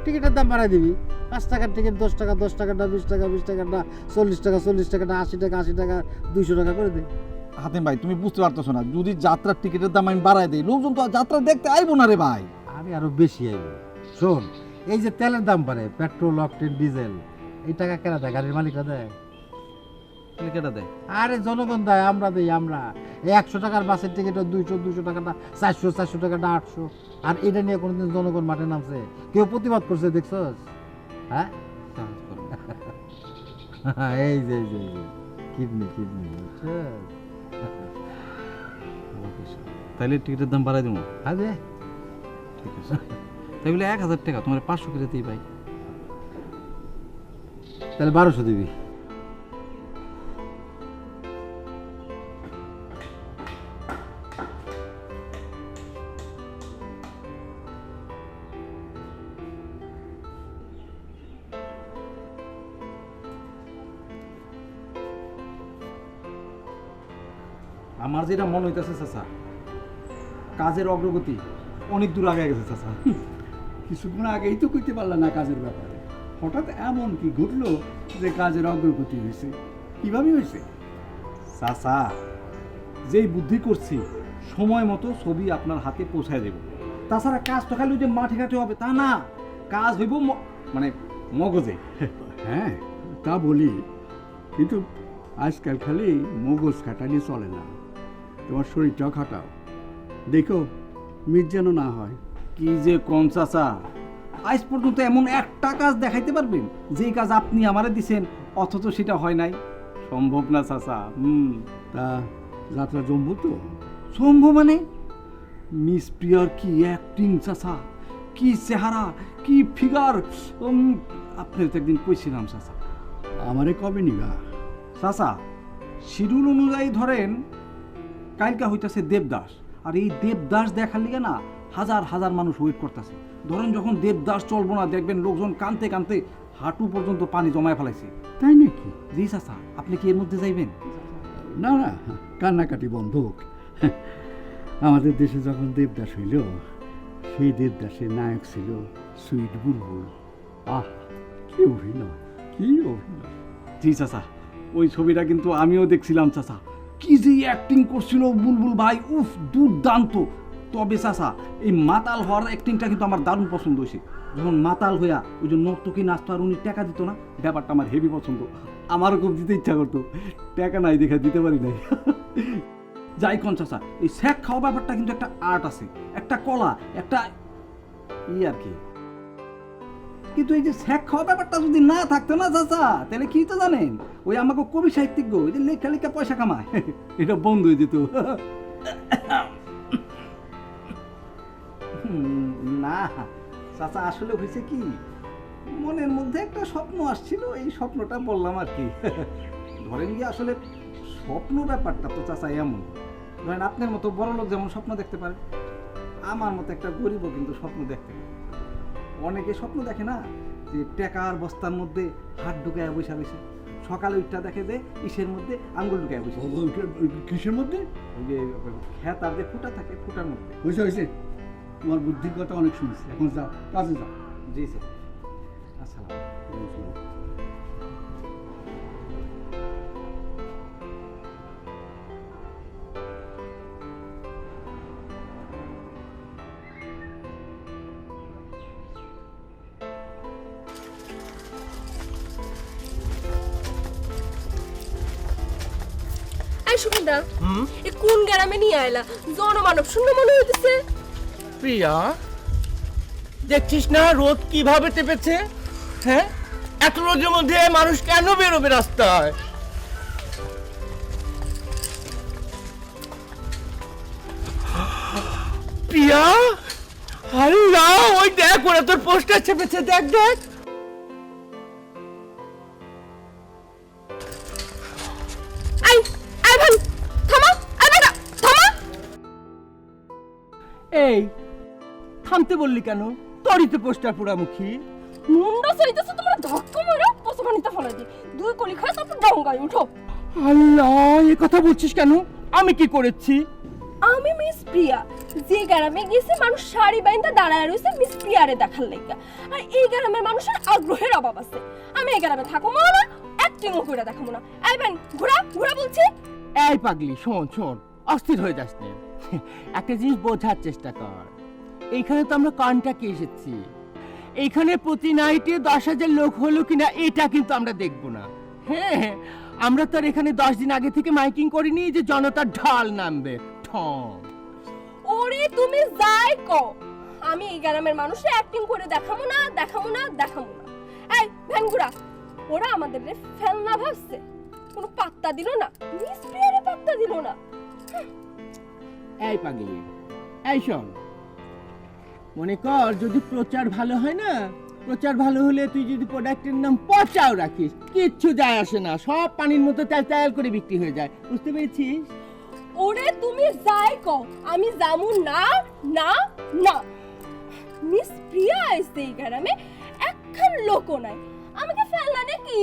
টিকিটের দাম বাড়াই দিবি, 5 টাকার টিকিট 10 টাকা, 10 টাকাটা 20 টাকা, 20 টাকাটা 40 টাকা, 40 টাকাটা 80 টাকা, 80 টাকা 200 টাকা করে দিই। হাতেম ভাই তুমি বুঝতে পারতেছো না, যদি যাত্রার টিকিটের দাম আমি বাড়াই দিই, লোকজন তো আর যাত্রা দেখতে আইবো না রে ভাই। আমি আরো বেশি আইব। শোন, এই যে তেলের দাম বাড়ে, পেট্রোল, অকটেন, ডিজেল, এই টাকা কেনা দেয়? গাড়ির মালিকরা দেয়? তাহলে কেটা দেয়? আরে জনগণ দেয়, আমরা দেই। আমরা এই 100 টাকার বাসের টিকিটটা 200 টাকাটা 400 টাকাটা 800। আর এটা নিয়ে কোনোদিন জনগণ মাঠে নামছে? কেউ প্রতিবাদ করছে দেখছস? হ্যাঁ, এই যে কিডনি তাইলে টিকিটের দাম বাড়াই দেবো। আরে ঠিক আছে, তাই বলে 1000 টাকা তোমার 500 করে দিই ভাই। তাহলে 1200 দিবি। আমার যেটা মনে হইতেছে চাচা, কাজের অগ্রগতি অনেক দূর আগে গেছে চাচা। কিছুক্ষণ আগেই তো কইতে পারলাম না কাজের ব্যাপারে, হঠাৎ এমন কি ঘটলো যে কাজের অগ্রগতি হয়েছে? কিভাবে হয়েছে? চাচা, যেই বুদ্ধি করছি সময় মতো ছবি আপনার হাতে পৌঁছায় দেব। তাছাড়া কাজ তো খালি ওই যে মাঠে ঘাটে হবে তা না, কাজ হইব মানে মগজে। হ্যাঁ তা বলি, কিন্তু আজকাল খালি মগজ খাটালে চলে না, তোমার শরীরটাও খাটাও, দেখো মিট যেন না হয়। কি যে কোন চাচা, আজ পর্যন্ত এমন একটা কাজ দেখাইতে পারবেন যে কাজ আপনি আমারে দিছেন অথচ সেটা হয় নাই? সম্ভব না চাচা। তা যাত্রা জমবো তো? সম্ভব মানে মিস প্রিয়ার কি অ্যাক্টিং চাচা, কি চেহারা, কি ফিগার। আপনার তো একদিন কইছিলাম চাচা। আমারে কবে নিবা? চাচা, শিডিউল অনুযায়ী ধরেন কালকা হইতাছে দেবদাস, আর এই দেবদাস দেখার লিগে না হাজার হাজার মানুষ ওয়েট করতেছে। ধরেন যখন দেবদাস চলবো না, দেখবেন লোকজন কানতে কানতে হাঁটু পর্যন্ত পানি জমায় ফেলাইছে। তাই নাকি? জি চাচা, আপনি কি এর মধ্যে যাইবেন? না না, কান্নাকাটি বন্ধ হোক। আমাদের দেশে যখন দেবদাস হইল, সেই দেবদাসের নায়ক ছিল সুইট বুলবুল। আহ, কি অভিনয়, কি অভিনয়! জি চাচা, ওই ছবিটা কিন্তু আমিও দেখছিলাম চাচা। কি যে অ্যাক্টিং করছিল বুলবুল ভাই, উফ দুর্দান্ত। তবে চাচা, এই মাতাল হওয়ার অ্যাক্টিংটা কিন্তু আমার দারুণ পছন্দ হয়েছে। যখন মাতাল হইয়া ওই যে নর্তকী নাচতো আর উনি টাকা দিত না, ব্যাপারটা আমার হেভি পছন্দ। আমারও খুব দিতে ইচ্ছা করতো, টাকা নাই দেখা দিতে পারি নাই। যাই কোন চাচা, এই স্যাক খাওয়া ব্যাপারটা কিন্তু একটা আর্ট আছে, একটা কলা, একটা আর কি। কিন্তু এই যে স্যাক খাওয়া ব্যাপারটা যদি না থাকতো না চাচা, তাহলে কি তো জানেন, ওই আমাকে কবি সাহিত্যিক ওই যে লেখা লেখা পয়সা কামায়, এটা বন্ধ হয়ে যেত। না চাচা, আসলে হয়েছে কি, মনের মধ্যে একটা স্বপ্ন আসছিল, এই স্বপ্নটা বললাম আর কি। ধরেন কি, আসলে স্বপ্ন ব্যাপারটা তো চাচা এমন, ধরেন আপনার মতো বড় লোক যেমন স্বপ্ন দেখতে পারে, আমার মতো একটা গরিবও কিন্তু স্বপ্ন দেখতে পারে। অনেকে স্বপ্ন দেখে না যে টাকার বস্তার মধ্যে হাত ঢুকায় বসে বসে, সকালে উঠটা দেখে যে ইসের মধ্যে আঙ্গুল ঢুকায় বসে। কিসের মধ্যে? ওই যে খেত আর যে ফুটা থাকে, ফুটার মধ্যে। হয়েছে হয়েছে, তোমার বুদ্ধির কথা অনেক শুনছি, এখন যাও কাজে যাও। জি স্যার, আসসালাম। সুগন্ধা, এ কোন গ্রামে নিয়ে আইলা? জনমানব শূন্য মনে হইতেছে। প্রিয়া, দেখছিস না রোদ কিভাবে চেপেছে? হ্যাঁ, এত রোদের মধ্যে মানুষ কেন বেরোবে রাস্তায়? প্রিয়া, আল্লাহ, ওই দেখ ওরা তোর পোস্টার চেপেছে, দেখ দেখ। এই থামতে বললি কেন? তোরই তো পোস্টার পোড়ামুখী। মুন্ডা চাইতেছে তোমার ধাক্কা মেরে পশমানিতে ফেলে দি। দুই কলি খায় তারপর ডাঙ্গায় উঠো। আল্লাহ, এই কথা বলছিস কেন? আমি কি করেছি? আমি মিস প্রিয়া, যে গ্রামে গেছে মানুষ শাড়ি বাইন্দা দাঁড়ায় রয়েছে মিস প্রিয়ারে দেখার লাগা। আর এই গ্রামের মানুষের আগ্রহের অভাব আছে। আমি এই গ্রামে থাকবো না, অ্যাক্টিংও করে দেখাবো না। এই বেন, ঘোড়া ঘোড়া বলছি। এই পাগলি, শোন শোন, অস্থির হয়ে যাস না। একটা জিনিস বোঝার চেষ্টা কর, এইখানে তো আমরা কন্ট্যাক্টে এসেছি। এইখানে প্রতি নাইটে 10,000 লোক হলো কিনা এটা কিন্তু আমরা দেখবো না। হ্যাঁ, আমরা তো আর এখানে 10 দিন আগে থেকে মাইকিং করিনি যে জনতার ঢাল নামবে। ঠং। ওরে তুমি যাই কও, আমি এই গ্রামের মানুষে অ্যাক্টিং করে দেখাবো না। এই ভ্যানগুড়া, ওরা আমাদের ফেলনা ভাবছে, কোনো পাত্তা দিল না, মিস প্রিয়ারে পাত্তা দিল না। এই পাগলি, এই শোন, মনে কর যদি প্রচার ভালো হয় না, প্রচার ভালো হলে তুই যদি প্রোডাক্টের নাম পচাও রাখিস, কিচ্ছু যায় আসে না, সব পানির মতো তেল করে বিক্রি হয়ে যায়। বুঝতে পেরেছিস? ওরে তুমি যাই কও, আমি যামু না না না। মিস প্রিয়া আইছে এই গ্রামে, একখান লোকও নাই, আমাকে ফেলনা নাকি?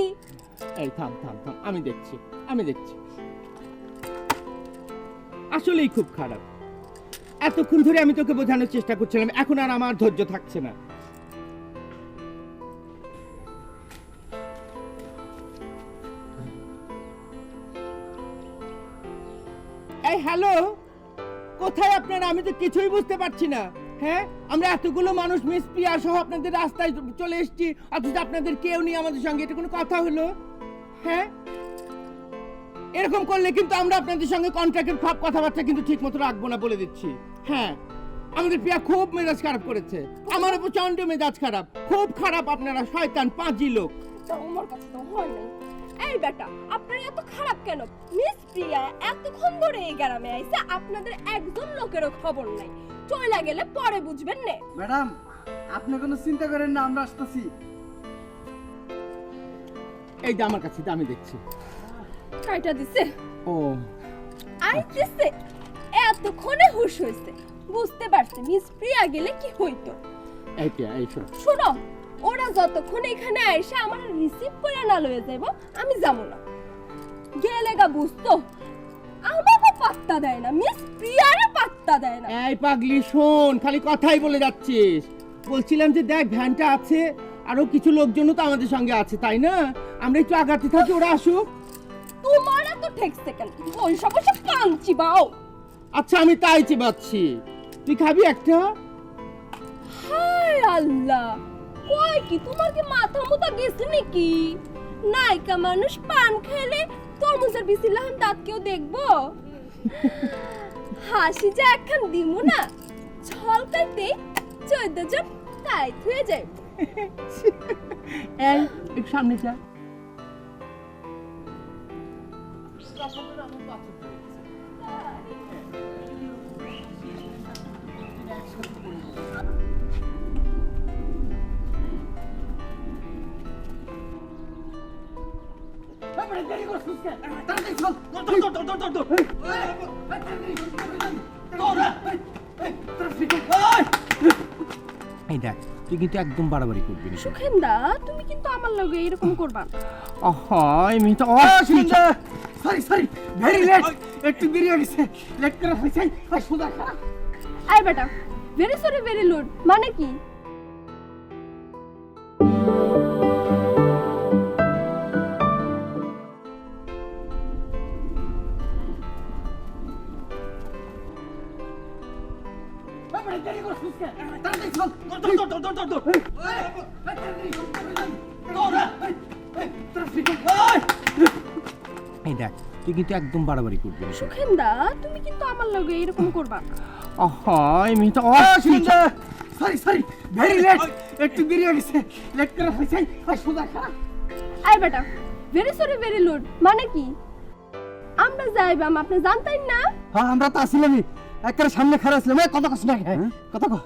এই থাম, আমি দেখছি। আসলেই খুব খারাপ। এতক্ষণ ধরে আমি তোকে বোঝানোর চেষ্টা করছিলাম, এখন আর আমার ধৈর্য থাকছে না। এই হ্যালো, কোথায় আপনারা? আমি তো কিছুই বুঝতে পারছি না। হ্যাঁ, আমরা এতগুলো মানুষ মিস প্রিয়া সহ আপনাদের রাস্তায় চলে এসেছি, অথচ আপনাদের কেউ নেই আমাদের সঙ্গে। এটা কোনো কথা হলো? হ্যাঁ, এরকম করলে কিন্তু আমরা আপনাদের সঙ্গে কন্ট্রাক্টের কথাবার্তা কিন্তু ঠিক মতো রাখবো না, বলে দিচ্ছি। হ্যাঁ, আমাদের প্রিয়া খুব মেজাজ খারাপ করেছে, আমার প্রচন্ড মেজাজ খারাপ, খুব খারাপ। আপনারা শয়তান পাঁচি লোক। আমার কাছে তো হয় নাই। এই বেটা, আপনার এত খারাপ কেন? মিস প্রিয়া এতক্ষণ ধরে এই গ্রামে আইছে, আপনাদের একজন লোকেরও খবর নাই। চলে গেলে পরে বুঝবেন না। ম্যাডাম, আপনি কোনো চিন্তা করেন না, আমরা আসতেছি। এই যে আমার কাছে, আমি দেখছি। কাইটা দিছে? ও আইতেছে, এতক্ষণে হুশ হইছে, বুঝতে পারছে মিস প্রিয়া গেলে কি হইতো। এই প্রিয়া, এই শোন, শোনো, ওরা যতক্ষণ এখানে আইসা আমার রিসিভ করে না লয়ে যাইব, আমি যাবো না। গেলে গা বুঝতো, আমাকে পাত্তা দেয় না, মিস প্রিয়ারে পাত্তা দেয় না। এই পাগলি শোন, খালি কথাই বলে যাচ্ছিস। বলছিলাম যে দেখ, ভ্যানটা আছে, আরো কিছু লোকজনও তো আমাদের সঙ্গে আছে, তাই না? আমরা একটু আগাতে থাকি, ওরা আসুক। তোমার এত ঠেকছে কেন? ওই সমস্যা কান চিবাও। আচ্ছা, আমি তাই চিবাচ্ছি। তুই খাবি একটা? হায় আল্লাহ, কয় কি তোমার কি মাথা মুথা গেছে নাকি? নাইকা মানুষ পান খেলে তরমুজের বিচি লাহান দাঁত কেউ দেখবো? হাসি যা একখান দিমু না, ছলকাইতে 14 জন টাইট হয়ে যায়। এই একটু সামনে যা। এই দেখ, তুই কিন্তু একদম বাড়াবাড়ি করবি না। সুখেন্দা, তুমি কিন্তু আমার লগে এরকম করবা না। হয় আমি তো সরি, ভেরি লেট, একটু দেরি হয়ে গেছে, লেট করে হয়েছে। সোজা খারাপ। আই বেটা, ভেরি সরি ভেরি লুড মানে কি? এই দেখ, তুই কিন্তু একদম বাড়াবাড়ি করবি না। সুখেন্দা, তুমি কিন্তু আমার লগে এরকম করবা না। হয় আমি তো সরি, ভেরি লেট, একটু দেরি হয়ে গেছে, লেট করে হয়েছে। সোজা খারাপ। আই বেটা, ভেরি সরি ভেরি লুড মানে কি? আমরা যাইবাম, আপনি জানতেন না? হ্যাঁ, আমরা তো আসিলামই, একেবারে সামনে খারাপ আসলাম। কথা কস না, কথা কো।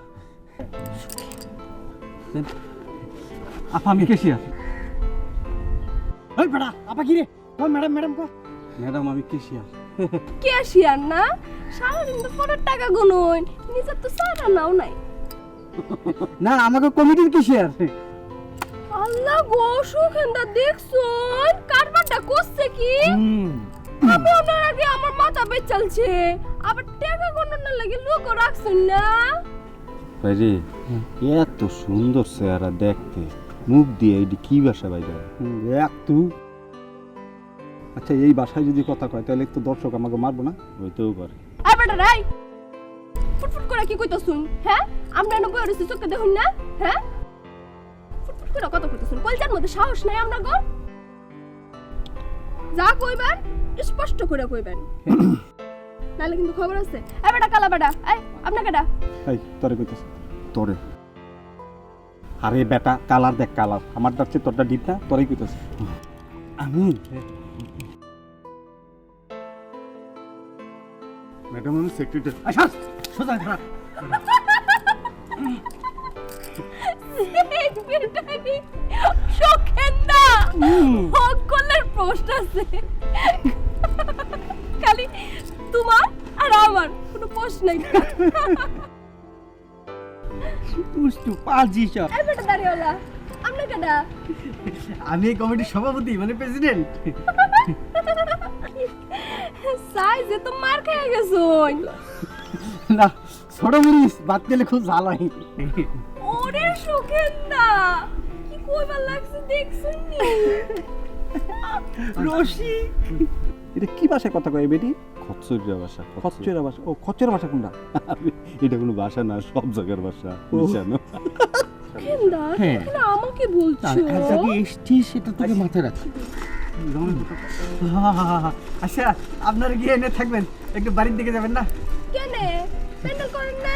আপা, আমি কেশিয়ার। ওই বেটা, আপা কি রে? ও ম্যাডাম কো। ম্যাডাম, আমি কেশিয়ার। ক্যাশিয়ার না? সারাদিন তো পরের টাকা গুনুন, নিজের তো সারা নাও নাই। না, আমাকে কমিটির কেশিয়ার। আল্লাহ গো, সুখেন্দা দেখছুন কারবারটা করছে কি? আমি ওনার আগে আমার মাথা বেচালছে, আবার টাকা গুনুন লাগে লোক রাখছেন না। ভাইরে, এত সুন্দর চেহারা দেখতে, মুখ দিয়ে এটি কি ভাষা বাইরে? এক তুই। আচ্ছা, এই ভাষায় যদি কথা কয় তাহলে তো দর্শক আমাকে মারবো না? হইতেও পারে। আই বেটা রাই, ফুটফুট করে কি কইতাছুন? হ্যাঁ, আমরা না বইরে চোখে দেখুন না? হ্যাঁ, ফুটফুট করে কথা কইতাছুন, কলজার মধ্যে সাহস নাই আমরা গো। যা কইবেন স্পষ্ট করে কইবেন, নাহলে কিন্তু খবর আছে। এই বেটা কালা বেটা, এই আপনাকে ডা। এই তোরে কইতেছে তোরে। আরে বেটা কালার দেখ কালার, আমারটা হচ্ছে তোরটা ডিপ না, তোরই কইতেছে। আমি ম্যাডাম আমি সেক্রেটারি। আচ্ছা সোজা ধরা। শোকেন্দা সকলের প্রশ্ন আছে, খালি তোমার আর আমার কোনো প্রশ্ন নাই। দুষ্টু পাজি সব। এই বেটা দাঁড়িয়েওয়ালা, আপনাকে ডা। আমি এই কমিটির সভাপতি মানে প্রেসিডেন্ট। সাইজে তো মার খেয়ে গেছই। না ছোট মরিস বাদ গেলে খুব ঝাল হয়। ওরে সুখেন্দা কি কইবার লাগছে দেখছেন নি? রশি এটা কি ভাষায় কথা কয় বেটি? খচ্চরিয়া ভাষা। খচ্চরা ভাষা। ও খচ্চরা ভাষা কোনটা? এটা কোনো ভাষা না, সব জায়গার ভাষা। মিশানো। সুখেন্দা তুমি আমাকে বলছো? এসছি সেটা তোকে মাথায় রাখ। আচ্ছা আপনারা গিয়ে এনে থাকবেন, একটু বাড়ির দিকে যাবেন না? কেনে প্যান্ডেল করেন না?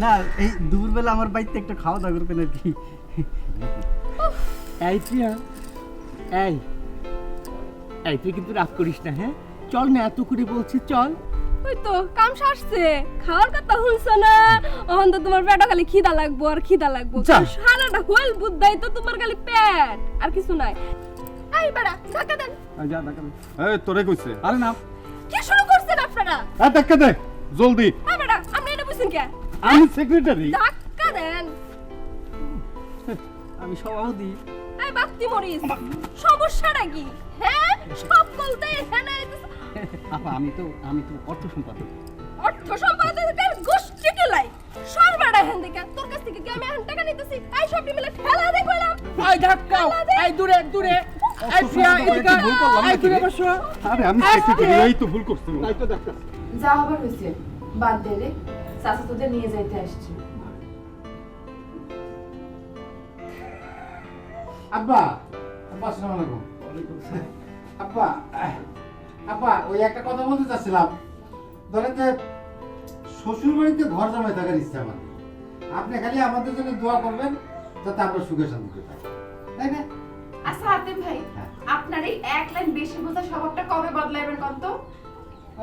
না এই দুপুরবেলা আমার বাড়িতে একটু খাওয়া দাওয়া করবেন আর কি। এই প্রিয়া, এই এই তুই কিন্তু রাগ করিস না, হ্যাঁ? চল না, এত করে বলছি চল। ওই তো কাম সারছে, খাওয়ার কথা শুনছ না? অহন তো তোমার পেটে খালি খিদা লাগবো আর খিদা লাগবো। সারাটা হোল বুদ্ধাই তো তোমার খালি পেট আর কিছু নাই। এই বেড়া ধাক্কা দেন। যা দেখা দে। এই তোরে কইছে। আরে না কি শুরু করছেন আপনারা? এই ধাক্কা দে জলদি। এই বেড়া আপনি এটা বুঝছেন কে? আমি সেক্রেটারি। ধাক্কা দেন। আমি সভাপতি। এই বাপ্তি মরিস, সমস্যাটা কি? হ্যাঁ সব বলতে এখানে আপা আমি তো অর্থ সম্পাদক। অর্থ সম্পাদকের গোষ্ঠী কেলাই সরবাড়া হেন দেখে তোর কাছ থেকে কি আমি এখন টাকা নিতেছি? এই সব মিলে ঠেলা দে কইলাম। এই ধাক্কাও, এই দূরে দূরে, এই প্রিয়া এদিকে, এই দূরে বসো। আরে আমি সেক্রেটারি, এই তো ভুল করছি। তাই তো দেখা। যা হবার হইছে, বাদ দে রে, চাচা তোদের নিয়ে যাইতে আসছে। আব্বা, আব্বা আসসালামু আলাইকুম। আব্বা, আব্বা ওই একটা কথা বলতে চাচ্ছিলাম। ধরেন যে শ্বশুর বাড়িতে ঘর জামাই থাকার ইচ্ছা আমার নেই। আপনি খালি আমাদের জন্য দোয়া করবেন যাতে আমরা সুখে শান্তিতে থাকি, তাই না? আচ্ছা হাতেম ভাই, আপনার এই এক লাইন বেশি বোঝা স্বভাবটা কবে বদলাইবেন কত?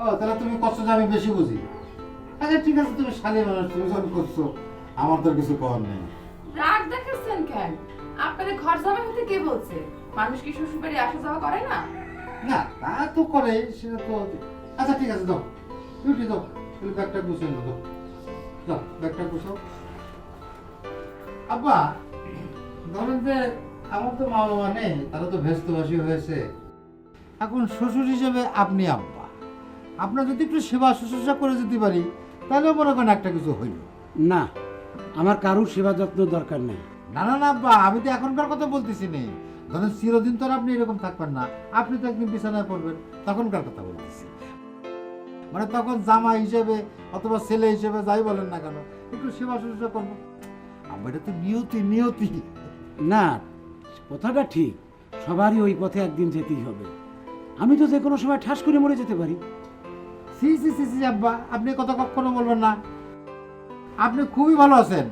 ও তাহলে তুমি কষ্ট যে আমি বেশি বুঝি। আচ্ছা ঠিক আছে, তুমি শালী মানুষ, তুমি যখন করছো আমার তো কিছু করার নেই। রাগ দেখাচ্ছেন কেন? আপনাদের ঘর জামাই হতে কে বলছে? মানুষ কি শ্বশুর বাড়ি আসা যাওয়া করে না? না তা তো করে, সেটা তো। আচ্ছা ঠিক আছে, দাও ডিউটি দাও, তাহলে ব্যাগটা গুছিয়ে নাও, দাও দাও ব্যাগটা গুছাও। আব্বা ধরেন যে আমার তো মা বাবা নেই, তারা তো ব্যস্তবাসী হয়েছে। এখন শ্বশুর হিসেবে আপনি আব্বা, আপনার যদি একটু সেবা শুশ্রূষা করে যেতে পারি তাহলে মনে করেন একটা কিছু হইল। না, আমার কারোর সেবা যত্ন দরকার নেই। না না না আব্বা, আমি তো এখনকার কথা বলতেছি নেই। ধরেন চিরদিন তো আর আপনি এরকম থাকবেন না, আপনি তো একদিন বিছানায় পড়বেন, তখনকার কথা বলতেছি। মানে তখন জামা হিসেবে অথবা ছেলে হিসেবে যাই বলেন না কেন, একটু সেবা শুশ্রূষা করবো। আব্বা এটা তো নিয়তি নিয়তি। না, কথাটা ঠিক, সবারই ওই পথে একদিন যেতেই হবে। আমি তো যে কোনো সময় ঠাস করে মরে যেতে পারি। সি সি সি সি আব্বা, আপনি কথা কখনো বলবেন না। আপনি খুবই ভালো আছেন,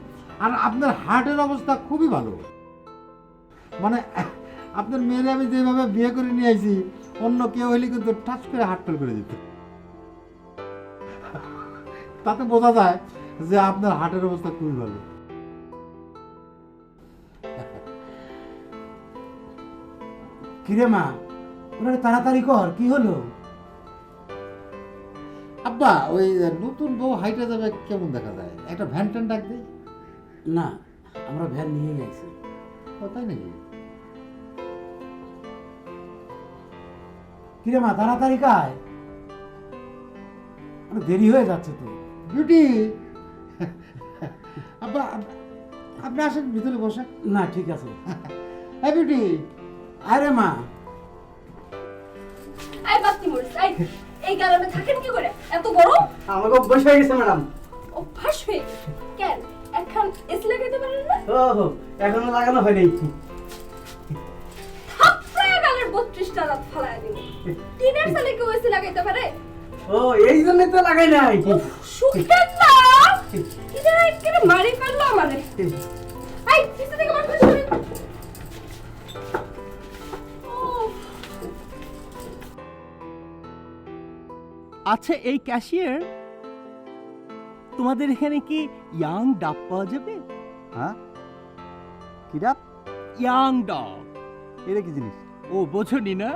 আর আপনার হার্টের অবস্থা খুবই ভালো। মানে আপনার মেয়েরে আমি যেভাবে বিয়ে করে নিয়ে আইছি, অন্য কেউ হইলে কিন্তু টাচ করে হার্ট ফেল করে দিত। তাতে বোঝা যায় যে আপনার হার্টের অবস্থা খুবই ভালো। কিরে মা, ওরা তাড়াতাড়ি কর, কি হলো? আব্বা ওই নতুন বউ হাইটে যাবে কেমন দেখা যায়, একটা ভ্যান ট্যান ডাক দিই। না, আমরা ভ্যান নিয়ে গেছি। তাই নাকি? কিরে মা, তাড়াতাড়ি কায়, অনেক দেরি হয়ে যাচ্ছে তো। বিউটি আব্বা, আপনি আসেন ভিতরে বসে। না ঠিক আছে। হ্যাঁ বিউটি। আরে মা, এই বাপ্তি মরিস, এই গ্রামে থাকেন কি করে? এত গরম আমাকে অভ্যাস হয়ে গেছে ম্যাডাম। অভ্যাস হয়ে গেছে? কেন এখন এসি লাগাইতে পারেন না? ও এখনো লাগানো হয়নি। থাপড়ায় গালের 32টা রাত ফালায় দিব টিনের সালে কেউ এসে লাগাইতে পারে ও এই জন্যই তো লাগাই নাই সুখের না এটা একেবারে মারি ফেললো আমারে এই পিছে থেকে মার করে আচ্ছা এই ক্যাশিয়ার, তোমাদের এখানে কি ইয়াং ডাব পাওয়া যাবে? হ্যাঁ কি ডাব? Young dog. এটা কি জিনিস? ও বোঝনি না?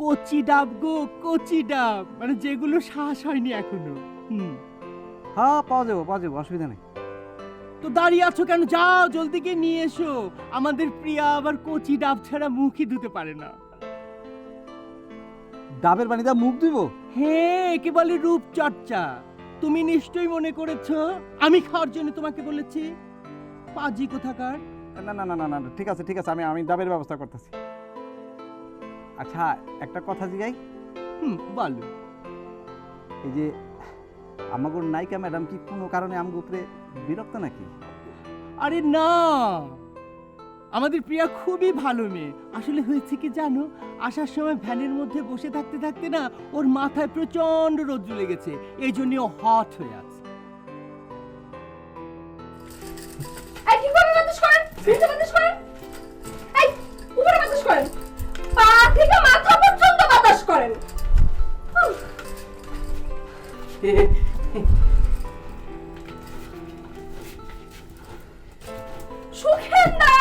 কচি ডাব গো, কচি ডাব, মানে যেগুলো শ্বাস হয়নি এখনো। হ্যাঁ পাওয়া যাবো অসুবিধা নেই। তো দাঁড়িয়ে আছো কেন? যাও জলদি গিয়ে নিয়ে এসো। আমাদের প্রিয়া আবার কচি ডাব ছাড়া মুখই ধুতে পারে না। ডাবের পানি দা মুখ ধুইব? হ্যাঁ, একে বলে রূপচর্চা। তুমি নিশ্চয়ই মনে করেছো আমি খাওয়ার জন্য তোমাকে বলেছি। পাজি কোথাকার। না না না না না ঠিক আছে আমি ডাবের ব্যবস্থা করতেছি। আচ্ছা একটা কথা জিগাই। বলো। এই যে আমাগোর নায়িকা ম্যাডাম কি কোনো কারণে আমগো উপরে বিরক্ত নাকি? আরে না, আমাদের প্রিয়া খুবই ভালো মেয়ে। আসলে হয়েছে কি জানো, আসার সময় ভ্যানের মধ্যে বসে থাকতে থাকতে না ওর মাথায় প্রচন্ড রোদ্র লেগেছে, এই জন্য ও হট হয়ে আছে। এই কি করে বাতাস করেন? নিচে বাতাস করেন। এই উপরে বাতাস করেন। পা থেকে মাথা পর্যন্ত বাতাস করেন। সুখেন্দা,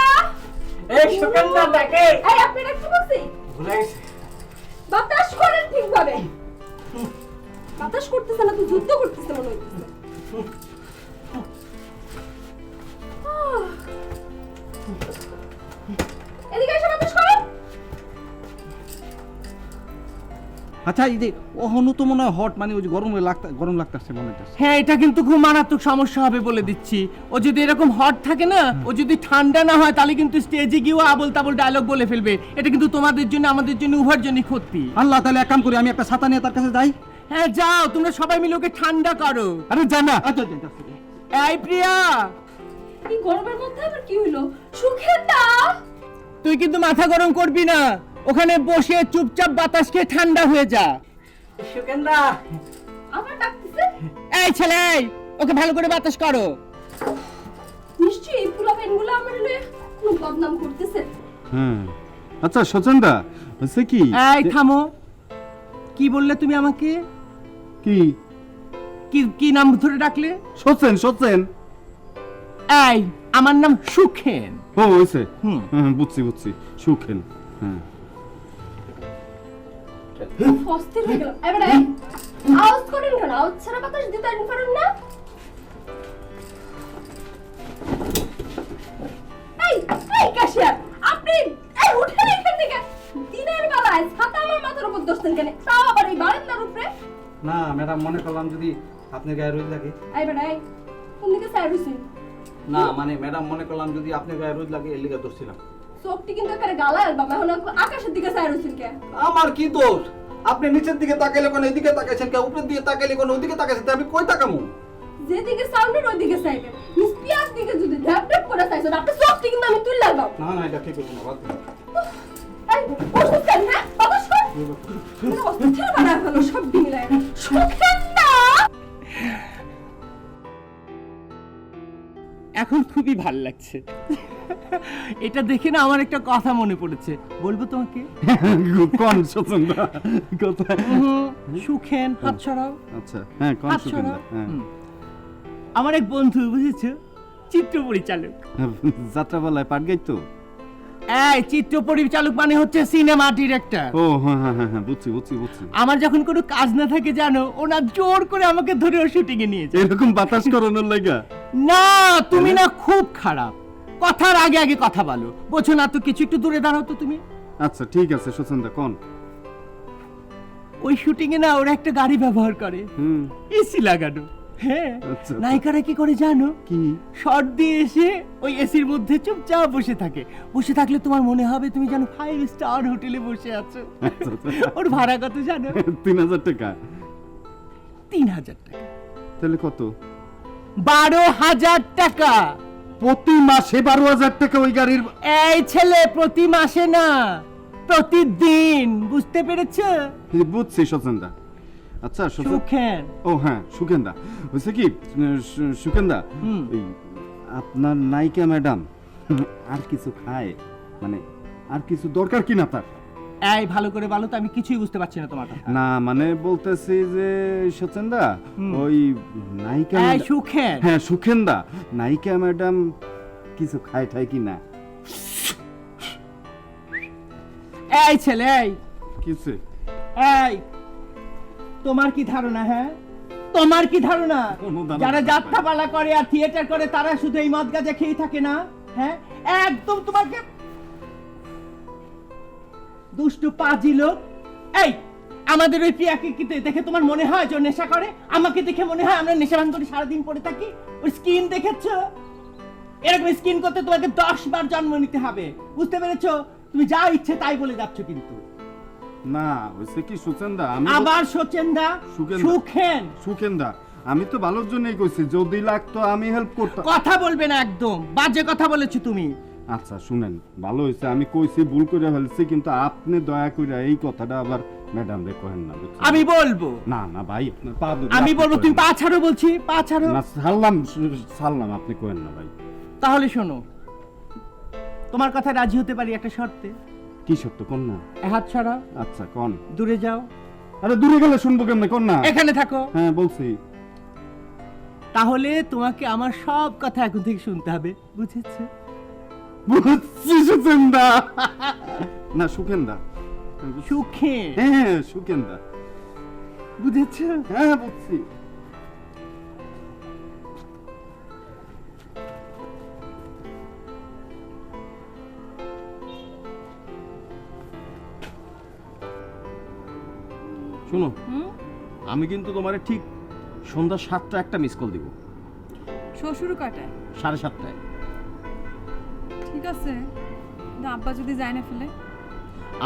এই সুখেন্দা ডাকে। এই আপনি ডাকতে বলছি? ভুলে গেছি। বাতাস করেন ঠিকভাবে। বাতাস করতেছে না তো যুদ্ধ করতেছে মনে হইতেছে। এদিকে এসে বাতাস করেন। আচ্ছা এই যে ওহনু তো মনে হয় হট, মানে ওই যে গরম লাগতেছে মনে হচ্ছে। হ্যাঁ, এটা কিন্তু খুব মারাত্মক সমস্যা হবে বলে দিচ্ছি। ও যদি এরকম হট থাকে না, ও যদি ঠান্ডা না হয়, তাহলে কিন্তু স্টেজে গিয়েও আবল তাবল ডায়লগ বলে ফেলবে। এটা কিন্তু তোমাদের জন্য, আমাদের জন্য, উভয়ের জন্যই ক্ষতি। আল্লাহ, তাহলে এক কাম করি, আমি একটা ছাতা নিয়ে তার কাছে যাই। হ্যাঁ যাও, তোমরা সবাই মিলে ওকে ঠান্ডা করো। আরে জানা। আচ্ছা এই প্রিয়া, এই গরমের মধ্যে আবার কি হইলো? সুখেন্দা, তুই কিন্তু মাথা গরম করবি না, ওখানে বসে চুপচাপ বাতাস খেয়ে ঠান্ডা হয়ে যা। সুখেন্দা আমার ডাকতেছে। এই ছেলে, ওকে ভালো করে বাতাস করো। নিশ্চয়ই এই পুরা পেনগুলো আমার লয়ে কোনো বদনাম করতেছে। হ্যাঁ আচ্ছা সচন্দা, হচ্ছে কি? এই থামো, কি বললে তুমি আমাকে? কি কি কি নাম ধরে ডাকলে? সচেন। এই আমার নাম সুখেন। ও হইছে, বুঝছি সুখেন। হ্যাঁ অস্থির হয়ে গেল। এবারে আওয়াজ করেন কেন? আওয়াজ ছাড়া বাতাস দিতে পারেন না? এই ক্যাশিয়ার, আপনি এই উঠেন এখান থেকে। দিনের বেলায় ছাতা আমার মাথার উপর দোষতেন কেন? তাও আবার এই বারান্দার উপরে। না ম্যাডাম, মনে করলাম যদি আপনার গায়ে রোদ লাগে। এবারে কোন দিকে সার্ভিসিং? না মানে ম্যাডাম, মনে করলাম যদি আপনার গায়ে রোদ লাগে, এর লিগে দোষছিলাম। চোখটি কিন্তু একেবারে গালা অ্যালবাম, এখন আকাশের দিকে সার্ভিসিং কে? আমার কি দোষ? আপনি নিচের দিকে তাকাইলে কোন এদিকে তাকাইছেন, কে উপরের দিকে তাকাইলে কোন ওদিকে তাকাইছেন, আমি কই তাকামু? যেদিকে সাউন্ডের ওই দিকে চাইবেন। মিস পিয়াস দিকে যদি ধ্যাপ ধ্যাপ করে চাইছেন, আপনার চোখটি কিন্তু আমি তুলে লাগলাম। না এটা ঠিক হইছে না, বাদ দিন। এই ওষুধ কেন? হ্যাঁ বাতাস কর। অস্থির বানায় ফেলো সব মিলায়। সুখেন্দা, এখন খুবই ভাল লাগছে। এটা দেখে না আমার একটা কথা মনে পড়েছে, বলবো তোমাকে? কোন সচন্দা কথা? সুখেন, হাত ছড়াও। আচ্ছা হ্যাঁ, কোন হাত সুখেন্দা? ছড়াও। হ্যাঁ আমার এক বন্ধু, বুঝেছো, চিত্র পরিচালক। যাত্রাপালায় পাট গাইতো। এই চিত্র পরিচালক মানে হচ্ছে সিনেমা ডিরেক্টর। ও হ্যাঁ বুঝছি। আমার যখন কোনো কাজ না থাকে জানো, ওনা জোর করে আমাকে ধরে ও শুটিং এ নিয়ে যায়। এরকম বাতাস করানোর লাগা? না, তুমি না খুব খারাপ, কথার আগে আগে কথা বলো, বোঝো না তো কিছু। একটু দূরে দাঁড়াও তো তুমি। আচ্ছা ঠিক আছে সচন্দা, কোন? ওই শুটিং এ না ওরা একটা গাড়ি ব্যবহার করে, এসি লাগানো। হ্যাঁ, আচ্ছা। নায়িকারা কি করে জানো? কি? শর্ট দিয়ে এসে ওই এসির মধ্যে চুপচাপ বসে থাকে। বসে থাকলে তোমার মনে হবে তুমি যেন 5 স্টার হোটেলে বসে আছো। ওর ভাড়া কত জানো? 3000 টাকা। 3000 টাকা? তাহলে কত? 12,000 টাকা। প্রতি মাসে 12,000 টাকা ওই গাড়ির। এই ছেলে প্রতি মাসে না, প্রতিদিন, বুঝতে পেরেছো? বুঝছি সচেন্দা। আচ্ছা সুখেন। ও হ্যাঁ সুখেন্দা, হয়েছে কি সুখেন্দা, এই আপনার নায়িকা ম্যাডাম আর কিছু খায়, মানে আর কিছু দরকার কিনা তার? এই ভালো করে বলো তো, আমি কিছুই বুঝতে পারছি না তোমার কথা। না মানে বলতেছি যে সচেন্দা, ওই নায়িকা সুখেন, হ্যাঁ সুখেন্দা, নায়িকা ম্যাডাম কিছু খায় ঠায় কিনা? এই ছেলে, এই কিছু, এই তোমার কি ধারণা? হ্যাঁ তোমার কি ধারণা যারা যাত্রাপালা করে আর থিয়েটার করে তারা শুধু এই মদ গাঁজা খেয়ে থাকে না? হ্যাঁ একদম তোমাকে দুষ্টু পাজি লোক। এই আমাদের ওই প্রিয়াকে কি দেখে তোমার মনে হয় যে নেশা করে? আমাকে দেখে মনে হয় আমরা নেশা ভান করে সারাদিন পড়ে থাকি? ওই স্কিন দেখেছো? এরকম স্কিন করতে তোমাকে 10 বার জন্ম নিতে হবে, বুঝতে পেরেছো? তুমি যা ইচ্ছে তাই বলে যাচ্ছ কিন্তু। না হয়েছে কি সুচেন্দা, আমি আবার সচেন্দা, সুখেন, সুখেন্দা, আমি তো ভালোর জন্যই কইছি, যদি লাগতো আমি হেল্প করতাম। কথা বলবে না, একদম বাজে কথা বলেছো তুমি। আচ্ছা শুনেন, ভালো হয়েছে আমি কইছি, ভুল করে ফেলছি, কিন্তু আপনি দয়া করে এই কথাটা আবার ম্যাডাম রে কহেন না। আমি বলবো না না ভাই, আপনার পা ধরে আমি বলবো, তুমি পা ছাড়ো বলছি, পা ছাড়ো। না ছাড়লাম, আপনি কহেন না ভাই। তাহলে শোনো, তোমার কথা রাজি হতে পারি একটা শর্তে। কি সত্য কোন না? হাত ছাড়া। আচ্ছা কোন? দূরে যাও। আরে দূরে গেলে শুনবো কেমনে, কোন না? এখানে থাকো। হ্যাঁ বলছি। তাহলে তোমাকে আমার সব কথা এখন থেকে শুনতে হবে, বুঝেছো? বুঝছি সুচেন্দা। না সুখেন্দা, সুখেন, হ্যাঁ সুখেন্দা, বুঝেছো? হ্যাঁ বুঝছি। শোনো, আমি কিন্তু তোমারে ঠিক সন্ধ্যা 7টা একটা মিস কল দিব। শ্বশুর কয়টায়? 7:30টায়। ঠিক আছে, না আব্বা যদি যায় না ফেলে?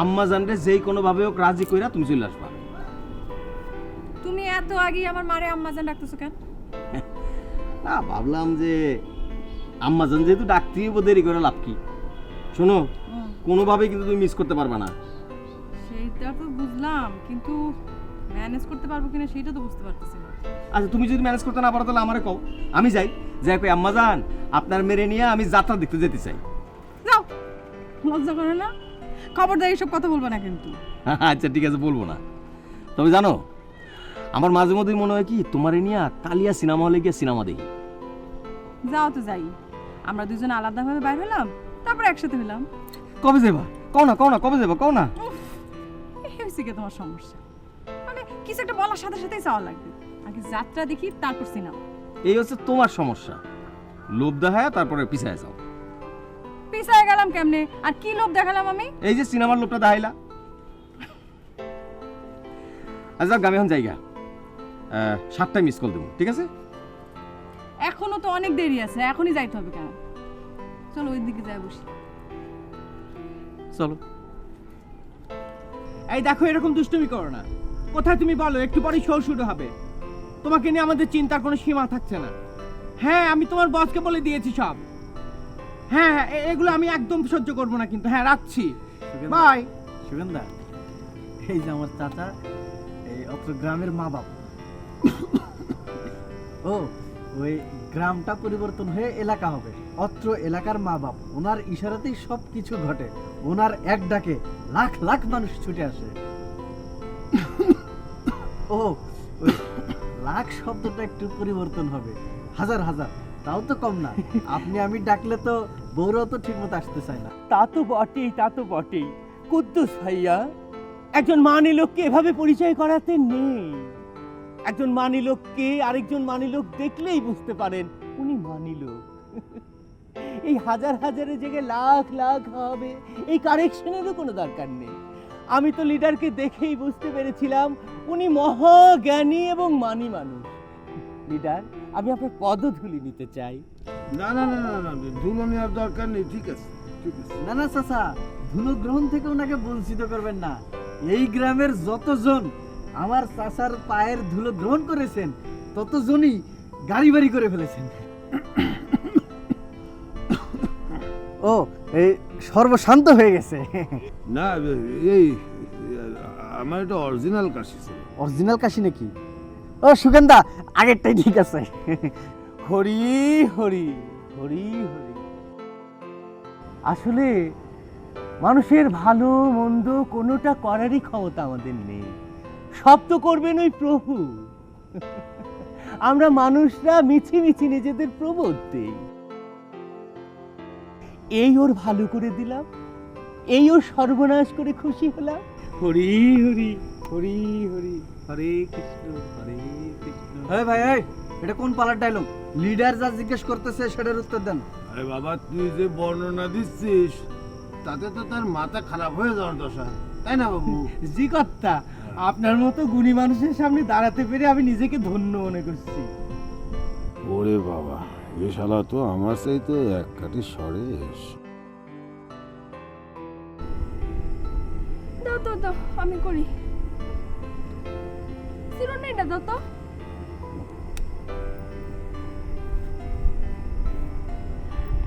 আম্মা জানলে যেই কোনো ভাবে হোক রাজি কইরা তুমি চলে আসবা। তুমি এত আগে আমার মারে আম্মা জান ডাকতেছো কেন? না ভাবলাম যে আম্মা জান যেহেতু ডাকতেই দেরি করে লাভ কি। শোনো, কোনোভাবেই কিন্তু তুমি মিস করতে পারবা না। সেইটা তো বুঝলাম, কিন্তু ম্যানেজ করতে পারবো কিনা সেইটা তো বুঝতে পারতেছি না। আচ্ছা তুমি যদি ম্যানেজ করতে না পারো তাহলে আমারে কও, আমি যাই, যাই কই আম্মা জান আপনার মেরে নিয়ে আমি যাত্রা দেখতে যেতে চাই। যাও, লজ্জা করে না? খবরদার এইসব কথা বলবো না কিন্তু। আচ্ছা ঠিক আছে, বলবো না। তবে জানো, আমার মাঝে মধ্যেই মনে হয় কি তোমারে নিয়ে কালিয়া সিনেমা হলে গিয়ে সিনেমা দেখি। যাও তো যাই, আমরা দুজন আলাদাভাবে বাইর হলাম, তারপর একসাথে হলাম। কবে যাবা? কও না, কও না, কবে যাবা? কও না। হয়েছে কি তোমার সমস্যা? মানে কিছু একটা বলার সাথে সাথেই চাওয়া লাগবে। আগে যাত্রা দেখি, তারপর সিনেমা। এই হচ্ছে তোমার সমস্যা, লোভ দেখায় তারপরে পিছায় যাও। পিছায় গেলাম কেমনে? আর কি লোভ দেখালাম আমি? এই যে সিনেমার লোভটা দেখাইলা। আচ্ছা আমি এখন জায়গা 7টায় মিস কল দেবো, ঠিক আছে? এখনো তো অনেক দেরি আছে, এখনই যাইতে হবে কেন? চলো ওই দিকে যাই বসি। চলো। এই দেখো, এরকম দুষ্টুমি করো না। কোথায় তুমি বলো, একটু পরেই শো শুরু হবে। তোমাকে নিয়ে আমাদের চিন্তার কোনো সীমা থাকছে না। হ্যাঁ আমি তোমার বসকে বলে দিয়েছি সব। হ্যাঁ হ্যাঁ, এগুলো আমি একদম সহ্য করবো না কিন্তু। হ্যাঁ রাখছি, বাই। সুগন্ধা, এই যে আমার চাচা, এই অত্র গ্রামের মা বাপ। ও ওই গ্রামটা পরিবর্তন হয়ে এলাকা হবে, অত্র এলাকার মা বাপ। ওনার ইশারাতেই সব কিছু ঘটে, ওনার এক ডাকে লাখ লাখ মানুষ ছুটে আসে। ও ওই লাখ শব্দটা একটু পরিবর্তন হবে, হাজার হাজার, তাও তো কম না। আপনি আমি ডাকলে তো বউরাও তো ঠিক মতো আসতে চায় না। তা তো বটেই, তা তো বটেই। কুদ্দুস ভাইয়া, একজন মানি লোককে এভাবে পরিচয় করাতে নেই। একজন মানি লোককে আরেকজন মানি লোক দেখলেই বুঝতে পারেন উনি মানি লোক। এই হাজার হাজারের জায়গায় লাখ লাখ হবে, এই কারেকশনেরও কোনো দরকার নেই। আমি তো লিডারকে দেখেই বুঝতে পেরেছিলাম উনি মহাজ্ঞানী এবং মানি মানুষ। লিডার, আমি আপনার পদধূলি নিতে চাই। না না না না না, ধুলো নেওয়ার দরকার নেই, ঠিক আছে ঠিক আছে। না না চাচা, ধুলো গ্রহণ থেকে ওনাকে বঞ্চিত করবেন না। এই গ্রামের যতজন আমার চাচার পায়ের ধুলো গ্রহণ করেছেন, ততজনই গাড়ি বাড়ি করে ফেলেছেন। ও এই সর্বশান্ত হয়ে গেছে। না এই আমার এটা অরিজিনাল কাশি ছিল। অরিজিনাল কাশি নাকি? ও সুগন্ধা, আগেরটাই ঠিক আছে। হরি হরি হরি হরি। আসলে মানুষের ভালো মন্দ কোনোটা করারই ক্ষমতা আমাদের নেই, সব তো করবেন ওই প্রভু। আমরা মানুষরা মিছি মিছি নিজেদের প্রবোধ দেই। এই ওর ভালো করে দিলাম, এই ওর সর্বনাশ করে খুশি হলাম। হরি হরি হরি হরি, হরে কৃষ্ণ হরে কৃষ্ণ। এই ভাই, এই এটা কোন পালার ডায়লগ? লিডার যা জিজ্ঞেস করতেছে সেটার উত্তর দেন। আরে বাবা, তুই যে বর্ণনা দিচ্ছিস তাতে তো তার মাথা খারাপ হয়ে যাওয়ার দশা, তাই না বাবু? জি কর্তা, আপনার মতো গুণী মানুষের সামনে দাঁড়াতে পেরে আমি নিজেকে ধন্য মনে করছি। ওরে বাবা, এ শালা তো আমার চাইতে এক কাঠি সরেস। দাও দাও দাও, আমি করি। চিরুনিটা দাও তো।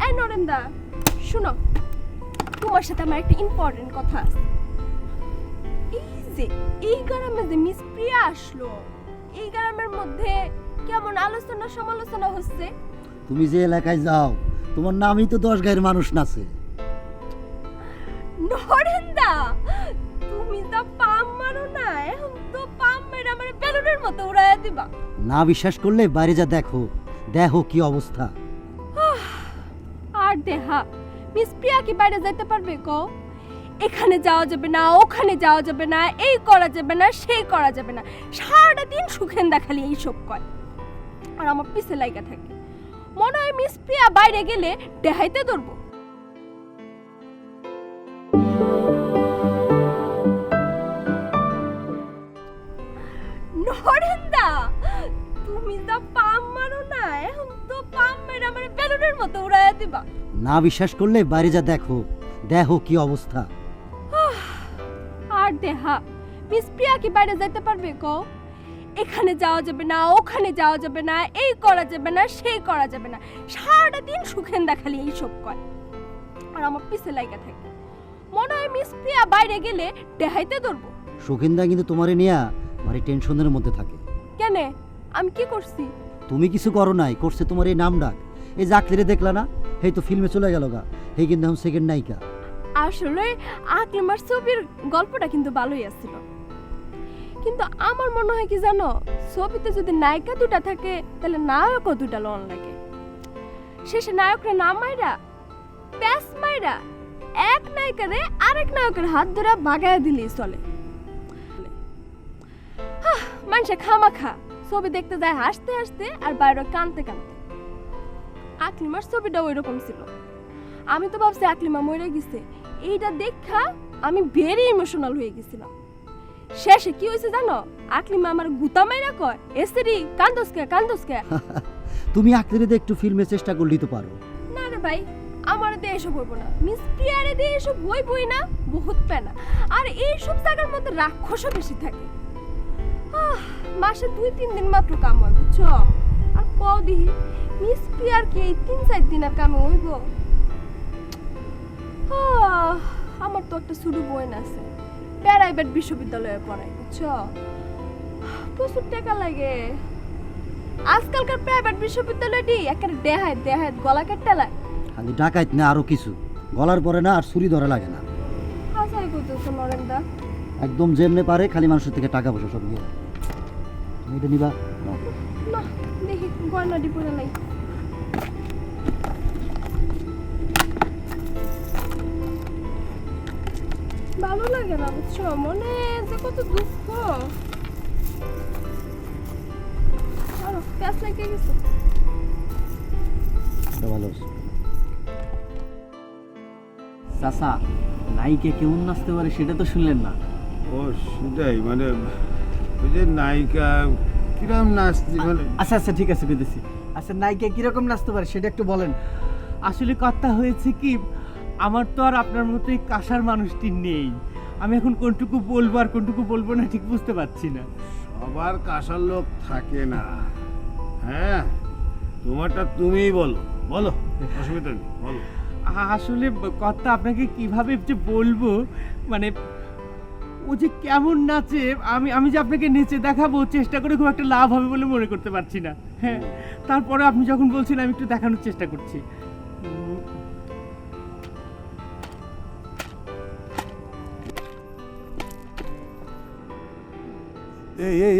এই নরেন্দা, শুনো, তোমার সাথে আমার একটা ইম্পর্টেন্ট কথা আছে। এই গ্রামে যে মিস প্রিয়া আসলো, এই গ্রামের মধ্যে কেমন আলোচনা সমালোচনা হচ্ছে। তুমি যে এলাকায় যাও, তোমার নামই তো 10 গায়ের মানুষ নাচে। নরেন্দা, তুমি যা পাম মারো না, এখন তো পাম মেরে আমার বেলুনের মতো উড়াইয়া দিবা। না বিশ্বাস করলে বাইরে যা দেখো, দেখো কি অবস্থা। আর দেহা, মিস প্রিয়া কি বাইরে যাইতে পারবে কও? এখানে যাওয়া যাবে না, ওখানে যাওয়া যাবে না, এই করা যাবে না, সেই করা যাবে না, সারাটা দিন সুখেন দেখালি এইসব কয়। আর আমার পিছে লাইগা থাকে। মনে হয় মিস প্রিয়া বাইরে গেলে দেখাইতে ধরবো। নরেন্দা, তুমি যা পাম মারো না, এখন তো পাম মেরে আমার বেলুনের মতো উড়াইয়া দিবা। না বিশ্বাস করলে বাইরে যা দেখো, দেখো কি অবস্থা। আর দেহা, মিস প্রিয়া কি বাইরে যাইতে পারবে কও? এখানে যাওয়া যাবে না, ওখানে যাওয়া যাবে না, এই করা যাবে না, সেই করা যাবে না, সারাটা দিন সুখেন দেখালি এইসব কয়। আর আমার পিছে লাইগা থাকে। মনে হয় মিস প্রিয়া বাইরে গেলে দেখাইতে ধরবো। সুখিন্দা কিন্তু তোমারে নিয়া ভারী টেনশনের মধ্যে থাকে। কেন? আমি কি করছি? তুমি কিছু করো নাই, করছে তোমার এই নাম ডাক। এই জাকলিরে দেখলা না, এই তো ফিল্মে চলে গেল গা, এই কিন্তু এখন সেকেন্ড নায়িকা। আসলে আকলিমার ছবির গল্পটা কিন্তু ভালোই আছিল, কিন্তু আমার মনে হয় কি জানো, ছবিতে যদি নায়িকা দুটা থাকে তাহলে নায়কও দুটা লন লাগে। শেষে নায়করা না মাইরা, প্যাস মাইরা, এক নায়িকারে আরেক নায়কের হাত ধরে ভাগায় দিলেই চলে। মানুষে খামাখা ছবি দেখতে যায় হাসতে হাসতে আর বাইরে কানতে কানতে। আকলিমার ছবিটা ওই রকম ছিল। আমি তো ভাবছি আকলিমা মরে গেছে, এইটা দেখা আমি ভেরি ইমোশনাল হয়ে গেছিলাম। শেষে কি হয়েছে জানো, আকলিমা আমার গুতা মাইরা কয়, এসেরি কান্দোসকে কান্দোসকে। তুমি আকলিরে একটু ফিল্মের চেষ্টা করলেই তো পারো। না রে ভাই, আমার দিয়ে এসব হইব না। মিস প্রিয়ারে দিয়ে এসব হইবই না, বহুত পেনা। আর এইসব জায়গার মধ্যে রাক্ষসও বেশি থাকে। মাসে 2-3 দিন মাত্র কাম হয়, বুঝছো? আর কও দিহি মিস প্রিয়ার কি এই 3-4 দিনের কামে হইব? আমার তো একটা ছোট বোন আছে, প্রাইভেট বিশ্ববিদ্যালয়ে পড়ায়, বুঝছো? প্রচুর টাকা লাগে। আজকালকার প্রাইভেট বিশ্ববিদ্যালয়টি একটা দেহায় দেহায় গলা কেটে লাগে। খালি ডাকাইত না, আরো কিছু গলার পরে না আর ছুরি ধরে লাগে না। হাসাই কইতেছো নরেন্দা? একদম যেমনে পারে খালি মানুষের থেকে টাকা পয়সা সব নিয়ে। তুমি এটা নিবা? না, দেখি গয়না ডিপোরে নাই। ভালো লাগে না, বুঝছো? মনে যে কত দুঃখ। আরো প্যাস লাগে গেছে। ভালো আছে। চাচা, নায়িকা কেমন নাচতে পারে সেটা তো শুনলেন না? ও সেটাই, মানে ওই যে নায়িকা কিরকম নাচতে, মানে আচ্ছা আচ্ছা ঠিক আছে কইতেছি। আচ্ছা, নায়িকা কিরকম নাচতে পারে সেটা একটু বলেন। আসলে কথা হয়েছে কি, আমার তো আর আপনার মতো এই কাঁসার মানুষটি নেই। আমি এখন কোনটুকু বলবো আর কোনটুকু বলবো না ঠিক বুঝতে পারছি না। সবার কাঁসার লোক থাকে না। হ্যাঁ, তোমারটা তুমিই বলো, বলো, অসুবিধা নেই, বলো। আসলে কথা আপনাকে কিভাবে যে বলবো, মানে ও যে কেমন নাচে, আমি যে আপনাকে নেচে দেখাবো চেষ্টা করে খুব একটা লাভ হবে বলে মনে করতে পারছি না। হ্যাঁ, তারপরে আপনি যখন বলছেন আমি একটু দেখানোর চেষ্টা করছি।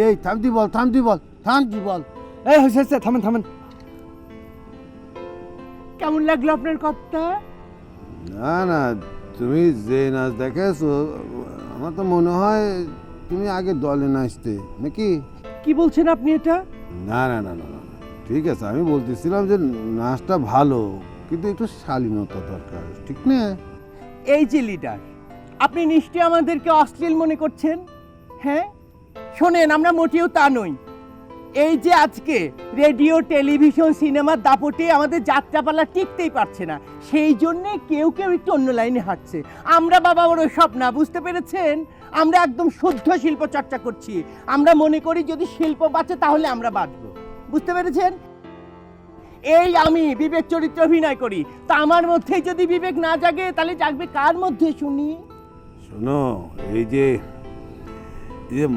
এই থামতি বল এই হয়েছে থামেন। কেমন লাগলো আপনার কথা? না তুমি যে নাচ দেখাইছো আমার তো মনে হয় তুমি আগে দলে নাচতে নাকি? কি বলছেন আপনি এটা? না ঠিক আছে, আমি বলতেছিলাম যে নাচটা ভালো কিন্তু একটু শালীনতা দরকার, ঠিক না? এই যে লিডার, আপনি নিশ্চয়ই আমাদেরকে অশ্লীল মনে করছেন। হ্যাঁ শোনেন, আমরা মোটেও তা নই। এই যে আজকে রেডিও, টেলিভিশন, সিনেমার দাপটে আমাদের যাত্রাপালা টিকতেই পারছে না, সেই জন্যে কেউ একটু অন্য লাইনে হাঁটছে। আমরা বাবা ওর সব না, বুঝতে পেরেছেন? আমরা একদম শুদ্ধ শিল্প চর্চা করছি। আমরা মনে করি যদি শিল্প বাঁচে তাহলে আমরা বাঁচব, বুঝতে পেরেছেন? এই আমি বিবেক চরিত্র অভিনয় করি, তা আমার মধ্যে যদি বিবেক না জাগে তাহলে জাগবে কার মধ্যে শুনি? শোনো, এই যে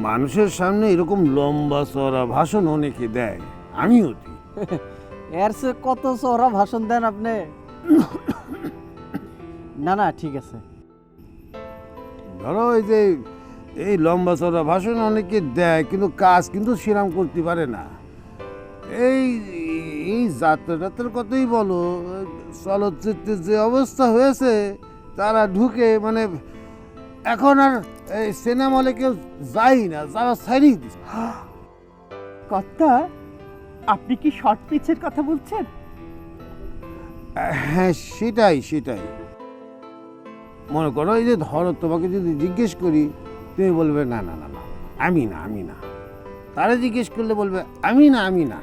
মানুষের সামনে এরকম লম্বা চড়া ভাষণ অনেকে দেয়, আমিও দিই। এর সে কত চড়া ভাষণ দেন আপনি? না ঠিক আছে। ধরো এই যে এই লম্বা চড়া ভাষণ অনেকে দেয় কিন্তু কাজ কিন্তু সেরাম করতে পারে না। এই যাত্রাটার কথাই বলো, চলচ্চিত্রের যে অবস্থা হয়েছে, তারা ঢুকে মানে এখন আর এই সিনেমা হলে কেউ যাই না, যারা ছাড়িয়ে দিচ্ছে। কথা, আপনি কি শর্ট পিচের কথা বলছেন? হ্যাঁ সেটাই মনে করো, এই যে ধরো তোমাকে যদি জিজ্ঞেস করি তুমি বলবে না আমি না, তারা জিজ্ঞেস করলে বলবে আমি না,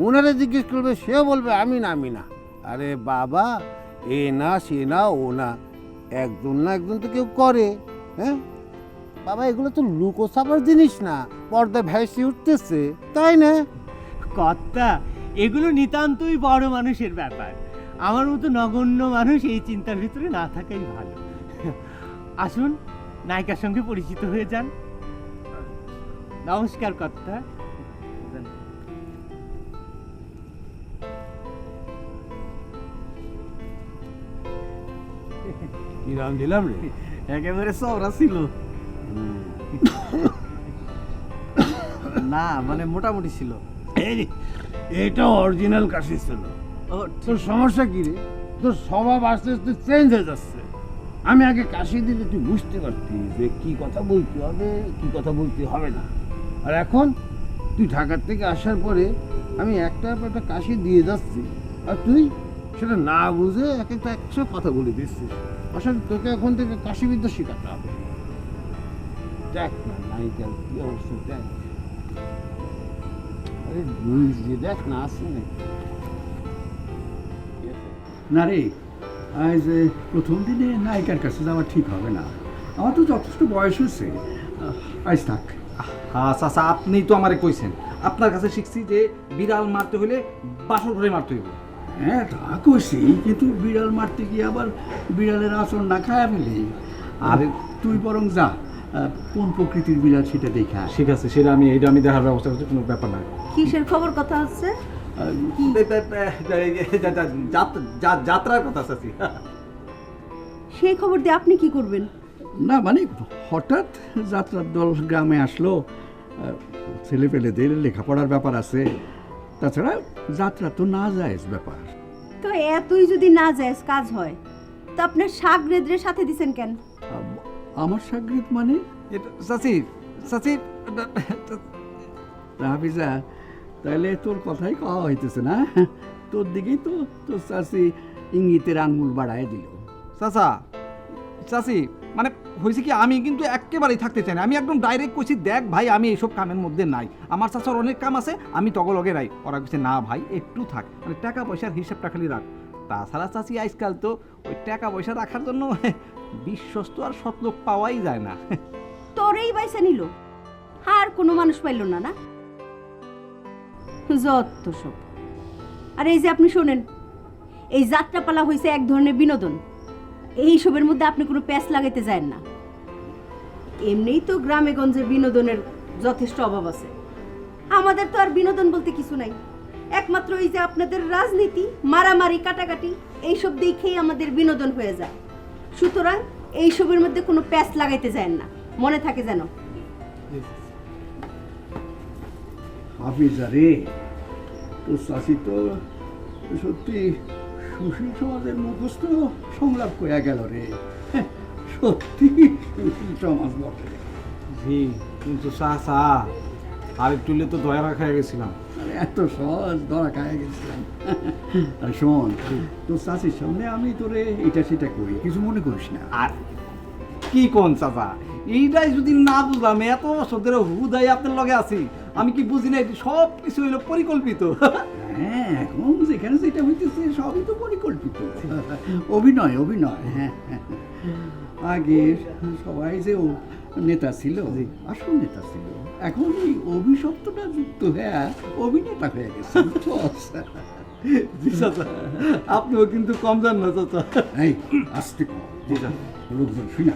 ওনারা জিজ্ঞেস করবে সেও বলবে আমি না। আরে বাবা, এ না সে না ও না, একজন না একজন তো কেউ করে। হ্যাঁ বাবা, এগুলো তো লুকোছাপার জিনিস না, পর্দা ভেসে উঠতেছে, তাই না? কথা, এগুলো নিতান্তই বড় মানুষের ব্যাপার। আমার মতো নগণ্য মানুষ এই চিন্তার ভিতরে না থাকাই ভালো। আসুন নায়িকার সঙ্গে পরিচিত হয়ে যান। নমস্কার কথা। কি নাম দিলাম রে? একেবারে চওড়া ছিল না, মানে মোটামুটি ছিল। এটা অরিজিনাল কাশি ছিল। তোর সমস্যা কি রে? তোর স্বভাব আস্তে আস্তে চেঞ্জ হয়ে যাচ্ছে। আমি আগে কাশি দিলে তুই বুঝতে পারতি যে কি কথা বলতে হবে, কি কথা বলতে হবে না। আর এখন তুই ঢাকার থেকে আসার পরে আমি একটার পর একটা কাশি দিয়ে যাচ্ছি, আর তুই সেটা না বুঝে এক একটা 100 কথা বলে দিচ্ছিস। আসলে তোকে এখন থেকে কাশিবিদ্যা শেখাতে হবে। দেখ না নায়িকার কি অবস্থা, দেখ। আরে দেখ না, আসছে না রে, আজ প্রথম দিনে নায়িকার কাছে যাওয়া ঠিক হবে না, আমার তো যথেষ্ট বয়স হয়েছে, আজ থাক। হ্যাঁ চাচা, আপনি তো আমারে কইছেন, আপনার কাছে শিখছি যে বিড়াল মারতে হলে বাসর ঘরে মারতে হইব। হ্যাঁ তা কইছি, কিন্তু বিড়াল মারতে গিয়ে আবার বিড়ালের আচরণ না খায়া ফেলি। আর তুই বরং যা, কোন প্রকৃতির বিড়াল সেটা দেখা। ঠিক আছে, সেটা আমি দেখার ব্যবস্থা করছি, কোনো ব্যাপার না। কিসের খবর কথা হচ্ছে? যাত্রার কথা চাচি। সেই খবর দিয়ে আপনি কি করবেন? না মানে হঠাৎ যাত্রার দল গ্রামে আসলো, ছেলে পেলেদের লেখাপড়ার ব্যাপার আছে, তাছাড়া যাত্রা তো না যায় ব্যাপার। তো এতই যদি না যায় কাজ হয়, তো আপনার সাগরেদের সাথে দিছেন কেন? আমার সাগরিত মানে? চাচি রাবিজা, তাহলে তোর কথাই কওয়া হইতেছে না? তোর দিকেই তো তোর চাচি ইঙ্গিতের আঙ্গুল বাড়ায় দিল। চাচি মানে হয়েছে কি, আমি কিন্তু একেবারেই থাকতে চাই না। আমি একদম ডাইরেক্ট কইছি, দেখ ভাই আমি এইসব কামের মধ্যে নাই, আমার চাচার অনেক কাম আছে, আমি তগলগে নাই। ওরা কইছে না ভাই একটু থাক, মানে টাকা পয়সার হিসাবটা খালি রাখ। তাছাড়া চাচি আজকাল তো ওই টাকা পয়সা রাখার জন্য বিশ্বস্ত আর সৎ লোক পাওয়াই যায় না। তোরেই বাইসা নিল, আর কোনো মানুষ পাইল না? না যত সব। আর এই যে আপনি শোনেন, এই যাত্রাপালা হয়েছে এক ধরনের বিনোদন। এইসবের মধ্যে আপনি কোনো প্যাচ লাগাইতে যায় না। এমনিই তো গ্রামে গঞ্জে বিনোদনের যথেষ্ট অভাব আছে। আমাদের তো আর বিনোদন বলতে কিছু নাই, একমাত্র এই যে আপনাদের রাজনীতি, মারামারি, কাটাকাটি, এইসব দেখেই আমাদের বিনোদন হয়ে যায়। সুতরাং এইসবের মধ্যে কোনো প্যাচ লাগাইতে যায় না, মনে থাকে যেন। হাফিজা রে, তোর চাষি তো সত্যি সুশীল সমাজের মুখস্থ সংলাপ কয়া গেল রে। সত্যি সুশীল সমাজ বটে। জি, কিন্তু চাচা আর একটু তো দয়া রাখা গেছিলাম। আরে এত সহজ ধরা খায় গেছিলাম। আর শোন, তোর চাষির সামনে আমি তোরে এটা সেটা করি, কিছু মনে করিস না। আর কি কোন চাচা, এইটাই যদি না বুঝলাম, এত বছর ধরে হুদাই আপনার লগে আছি, আমি কি বুঝি না এটি সব কিছু হইলো পরিকল্পিত? হ্যাঁ, এখন যেখানে যেটা হইতেছে সবই তো পরিকল্পিত। অভিনয় অভিনয়। হ্যাঁ, আগে সবাই যে নেতা ছিল, আসল নেতা ছিল, এখন এই অভিশপ্তটা যুক্ত হয়ে অভিনেতা হয়ে গেছে। জি চাচা, আপনিও কিন্তু কম যান না চাচা। এই আসতে কম, লোকজন শুনে।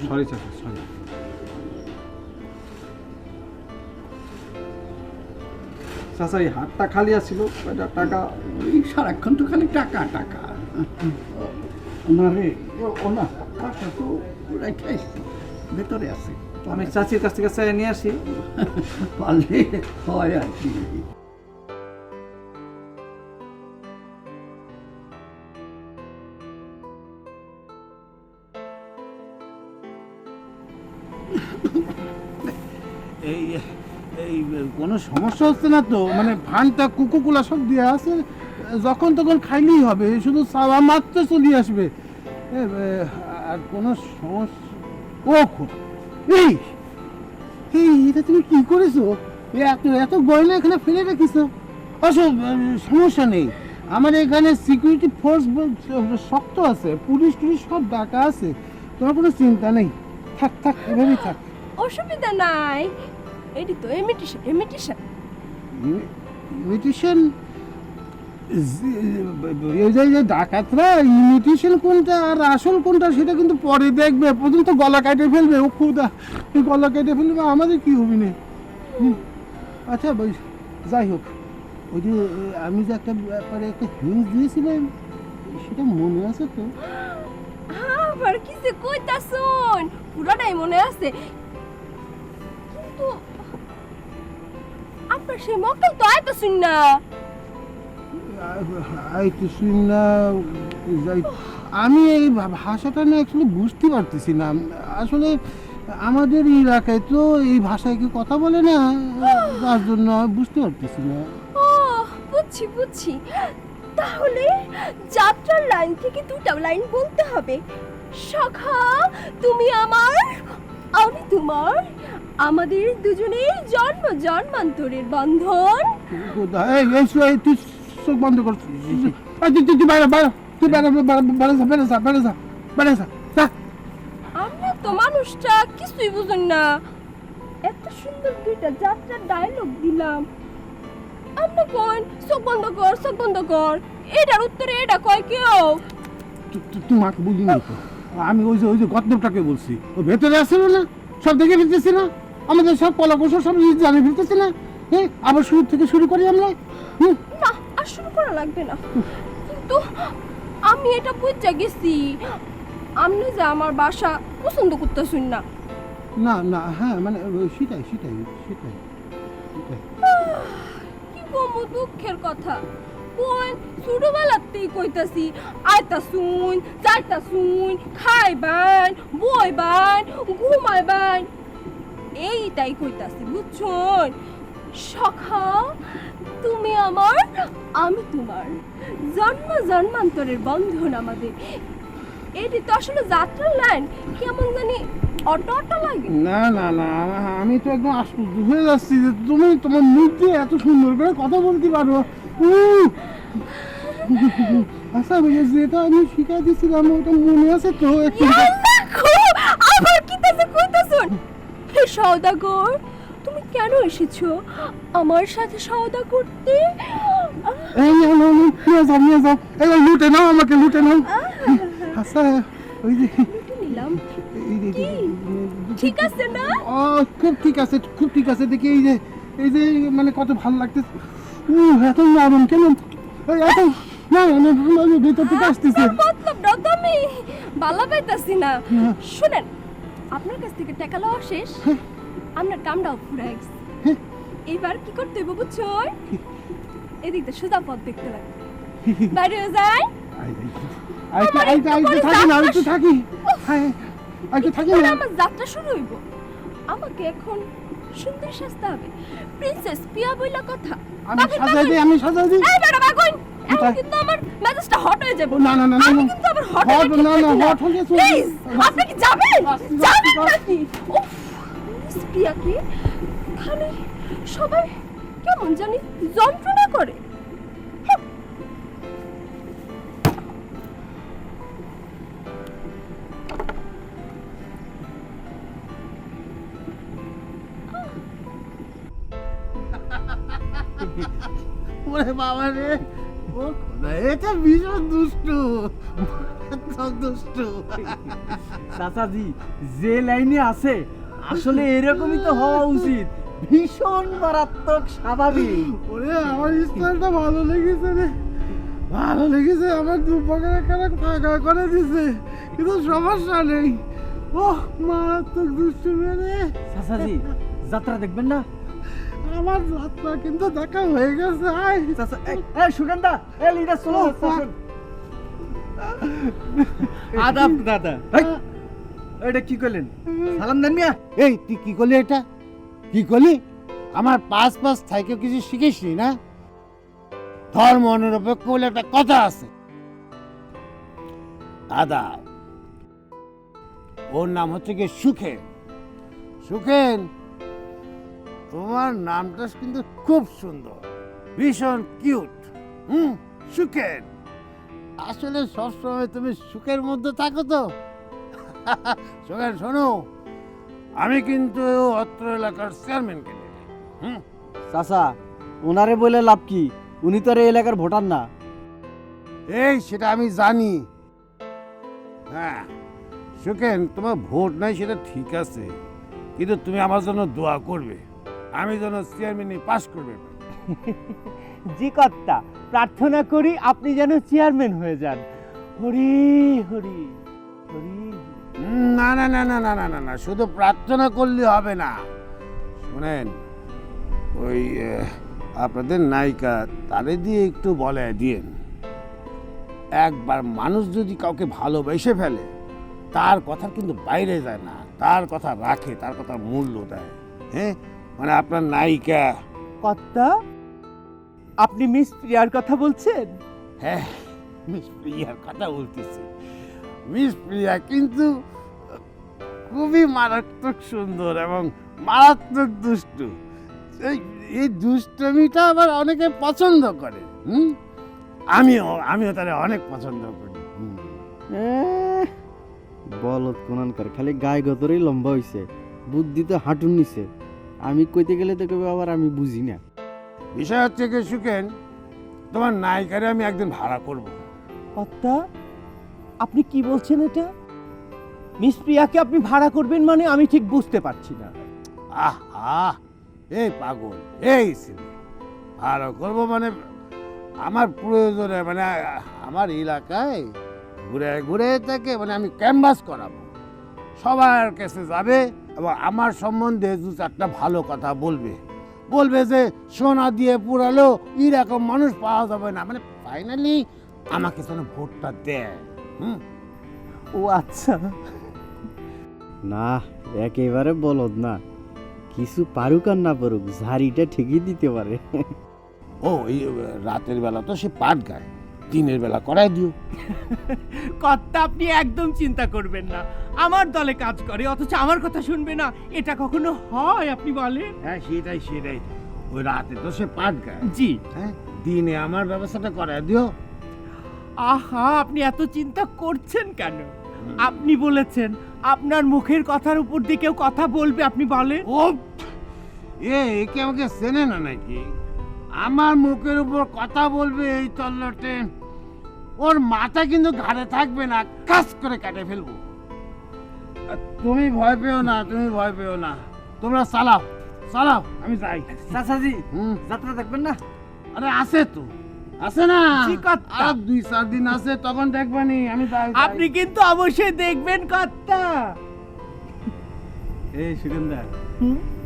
সরি চাচা, সরি। চাচা এই হাতটা খালি আছিল, কয়টা টাকা? ওই সারাক্ষণ তো খালি টাকা টাকা। না রে, ও না, টাকা তো রাখাই ভেতরে আছে। আমি চাচির কাছ থেকে চাই নিয়ে আসি, পারলে হয় আর কি। এই এই কোনো সমস্যা হচ্ছে না তো? মানে ফানটা কুকুকুলা সব দেওয়া আছে, যখন তখন খাইলেই হবে, শুধু চাওয়া মাত্র চলে আসবে। আর কোনো সমস্যা? ও এই এই এটা তুমি কি করেছো? এত এত গয়না এখানে ফেলে রেখেছো? আসল সমস্যা নেই, আমার এখানে সিকিউরিটি ফোর্স শক্ত আছে, পুলিশ টুলিশ সব ডাকা আছে, তোমার কোনো চিন্তা নেই। থাক থাক, এভাবেই থাক। অসুবিধা নাই, এটি তো ইমিটেশন। ইমিটেশন? এই যে ডাকাতরা ইমিটেশন কোনটা আর আসল কোনটা সেটা কিন্তু পরে দেখবে, প্রথম তো গলা কেটে ফেলবে। ও খুদা, গলা কেটে ফেলবে, আমাদের কি হবি না। আচ্ছা যাই হোক, ওই যে আমি যে একটা ব্যাপারে একটা হিন্স দিয়েছিলাম, সেটা মনে আছে তো? আবার কি যে কইতাছুন, পুরাটাই মনে আছে, কিন্তু আপনার সেই মক্কেল তো আইতাছুন না। আমি এই ভাষাটা না অ্যাকচুয়ালি বুঝতে পারতেছি না। আসলে আমাদের এলাকায় তো এই ভাষায় কি কথা বলে না, তার জন্য বুঝতে পারতেছি না। ও বুঝছি। তাহলে যাত্রার লাইন থেকে দুটা লাইন বলতে হবে। সখা তুমি আমার, আমি তোমার, আমাদের দুজনের জন্ম জন্মান্তরের বন্ধন। তুই চোখ বন্ধ কর, তুই বাইরে বাইরে, তুই বাইরে যা। আমরা তো মানুষটা কিছুই বুঝুন না, এত সুন্দর দুইটা যাত্রার ডায়লগ দিলাম, আপনি কোন চোখ বন্ধ কর, এটার উত্তরে এটা কয় কেউ? তোমাকে বুঝি না তো, আমি ওই যে গদ্দরটাকে বলছি, ও ভেতরে আসছিল না, সব দেখে ফেলতেছি না, আমাদের সব কলাকৌশল সব জানিয়ে ফেলতেছি না। হ্যাঁ, আবার শুরু থেকে শুরু করি আমরা। না, আর শুরু করা লাগবে না, কিন্তু আমি এটা বুঝতে গেছি, আপনি যে আমার বাসা পছন্দ করতেছেন না। না, হ্যাঁ মানে সেটাই। কি কম দুঃখের কথা, কোন ছোটবেলাতেই কইতাছি আইতাছুন, যাইতাছুন, খাইবান, বইবান, ঘুমাইবান, এইটাই কইতাছি, বুঝছুন? সখা তুমি আমার, আমি তোমার, জন্ম জন্মান্তরের বন্ধন আমাদের। এটি তো আসলে যাত্রার লাইন, কেমন জানি অটো লাগে। না, আমি তো একদম আশ্চর্য হয়ে যাচ্ছি যে তুমি তোমার মুখ দিয়ে এত সুন্দর করে কথা বলতে পারো। আচ্ছা, যেটা আমি শিখাই দিয়েছিলাম ওটা মনে আছে তো? আবার কি কইতাছুন? হে সওদাগর, তুমি কেন এসেছো আমার সাথে সওদা করতে? এই নাও, নাও, নাও, নিয়ে যাও, নিয়ে যাও। এই লুটে নাও, আমাকে লুটে নাও। আচ্ছা, ওই যে নিলাম এই যে- কি? ঠিক আছে না? ও, খুব ঠিক আছে, খুব ঠিক আছে। দেখি এই যে মানে কত ভালো লাগতেছে। এত নরম কেন? এই এত না, না, না, ভিতর থেকে আসতেছে। মতলব না তো আমি বালা পাইতাছি না। শুনেন, আপনার কাছ থেকে টাকা লওয়া শেষ, আপনার কামটাও ফুরাই গেছে। এবার কি করতে হইব বুঝছো? এদিকটা সুদা পথ দেখতে লাগবে। বাইরে যাই। থাকি না, একটু থাকি। একটু থাকি এবার না। আমার যাত্রা শুরু হইব। আমাকে এখন সুন্দর সাজতে হবে, প্রিন্সেস পিয়া বইলা কথা। আমি সাজাই দিই, আমি সাজাই দিই। এই বেটা বাগুন, এখন কিন্তু আমার মেজাজটা হট হয়ে যাবে। না, না, না, না, আমি না। কিন্তু আবার হট হট, না, না, হট হলে চলবে। প্লিজ, আপনি কি যাবেন? যাবেন নাকি? উফ, মিস প্রিয়া কি খালি সবাই কেমন জানি যন্ত্রণা করে। ওরে বাবা রে, ও খোদা, এটা ভীষণ দুষ্টু, মারাত্মক দুষ্টু। চাচাজি যে লাইনে আছে আসলে এরকমই তো হওয়া উচিত, ভীষণ মারাত্মক স্বাভাবিক। ওরে আমার স্টাইলটা ভালো লেগেছে রে, ভালো লেগেছে। আমার দুপাকের এখানে ফাঁকা করে দিছে, কিন্তু সমস্যা নেই। ও মারাত্মক দুষ্টু রে। চাচাজি যাত্রা দেখবেন না? আমার যাত্রা কিন্তু দেখা হয়ে গেছে। আয় চাচা, এই সুগন্ধা, এই লিডার চলো স্টেশন। আদাব দাদা। এটা কি করলেন? সালাম দেন মিয়া। এই তুই কি করলি? এটা কি করলি? আমার পাঁচ থেকে কিছু শিখিসনি না? ধর্ম নিরপেক্ষ বলে একটা কথা আছে। দাদা, ওর নাম হচ্ছে কি সুখেন। সুখেন, তোমার নামটা কিন্তু খুব সুন্দর, ভীষণ কিউট। সুখেন, আসলে সবসময় তুমি সুখের মধ্যে থাকো তো। সুখেন শোনো, আমি কিন্তু অত্র এলাকার চেয়ারম্যান ক্যান্ডিডেট। চাচা ওনারে বলে লাভ কি? উনি তো আর এই এলাকার ভোটার না। এই সেটা আমি জানি। হ্যাঁ সুখেন, তোমার ভোট নাই সেটা ঠিক আছে, কিন্তু তুমি আমার জন্য দোয়া করবে, আমি যেন চেয়ারম্যানে পাস করবে। জি কর্তা, প্রার্থনা করি আপনি যেন চেয়ারম্যান হয়ে যান। হরি হরি হরি। না না না না না না না না, শুধু প্রার্থনা করলে হবে না। শোনেন, ওই আপনাদের নায়িকা তারে দিয়ে একটু বলে দিন, একবার মানুষ যদি কাউকে ভালোবেসে ফেলে তার কথা কিন্তু বাইরে যায় না, তার কথা রাখে, তার কথা মূল্য দেয়। হ্যাঁ, মানে আপনার নায়িকা। কর্তা, আপনি মিস প্রিয়ার কথা বলছেন? হ্যাঁ, মিস প্রিয়ার কথা বলতেছি। মিস প্রিয়া কিন্তু খুবই মারাত্মক সুন্দর এবং মারাত্মক দুষ্টু। এই দুষ্টমিটা আবার অনেকে পছন্দ করে। আমিও তাহলে অনেক পছন্দ করি। বলত কোনানকার, খালি গায়ে গতরেই লম্বা হইছে, বুদ্ধি তো হাঁটুর নিচে। আমি কইতে গেলে তো কেউ আবার আমি বুঝি না। বিষয় হচ্ছে কি সুখেন, তোমার নায়িকারে আমি একদিন ভাড়া করব। কর্তা, আপনি কি বলছেন এটা? মিস প্রিয়াকে আপনি ভাড়া করবেন মানে আমি ঠিক বুঝতে পারছি না। আহা, এই পাগল, এই ছেলে ভাড়া করবো মানে আমার প্রয়োজনে, মানে আমার এলাকায় ঘুরে ঘুরে থেকে মানে আমি ক্যানভাস করাবো, সবার কাছে যাবে এবং আমার সম্বন্ধে দু চারটা ভালো কথা বলবে, বলবে যে সোনা দিয়ে পুরালো এরকম মানুষ পাওয়া যাবে না, মানে ফাইনালি আমাকে যেন ভোটটা দেয়। ও আচ্ছা, না একেবারে বলদ না, কিছু পারুক আর না পারুক ঝাড়িটা ঠিকই দিতে পারে। ও এই রাতের বেলা তো সে পাট গায়, দিনের বেলা করাই দিও। কর্তা, আপনি একদম চিন্তা করবেন না, আমার দলে কাজ করে অথচ আমার কথা শুনবে না, এটা কখনো হয় আপনি বলেন? হ্যাঁ সেটাই সেটাই, ওই রাতে তো সে পাট গায়। জি। হ্যাঁ, দিনে আমার ব্যবস্থাটা করাই দিও। আহা, আপনি এত চিন্তা করছেন কেন? আপনি বলেছেন আপনার মুখের কথার উপর দিয়ে কেউ কথা বলবে, আপনি বলেন। ও এ কি আমাকে চেনে না নাকি? আমার মুখের উপর কথা বলবে এই তল্লটে, ওর মাথা কিন্তু ঘাড়ে থাকবে না, কাজ করে কেটে ফেলবো। আর তুমি ভয় পেও না, তুমি ভয় পেও না, তোমরা চালাও চালাও, আমি যাই। চাচাজি যাত্রা দেখবেন না? আরে আছে তো, আছে না, জি কর্তা। আর 2-4 দিন আছে, তখন দেখবানি। আমি যাই। আপনি কিন্তু অবশ্যই দেখবেন কর্তা। এই সুগন্ধা,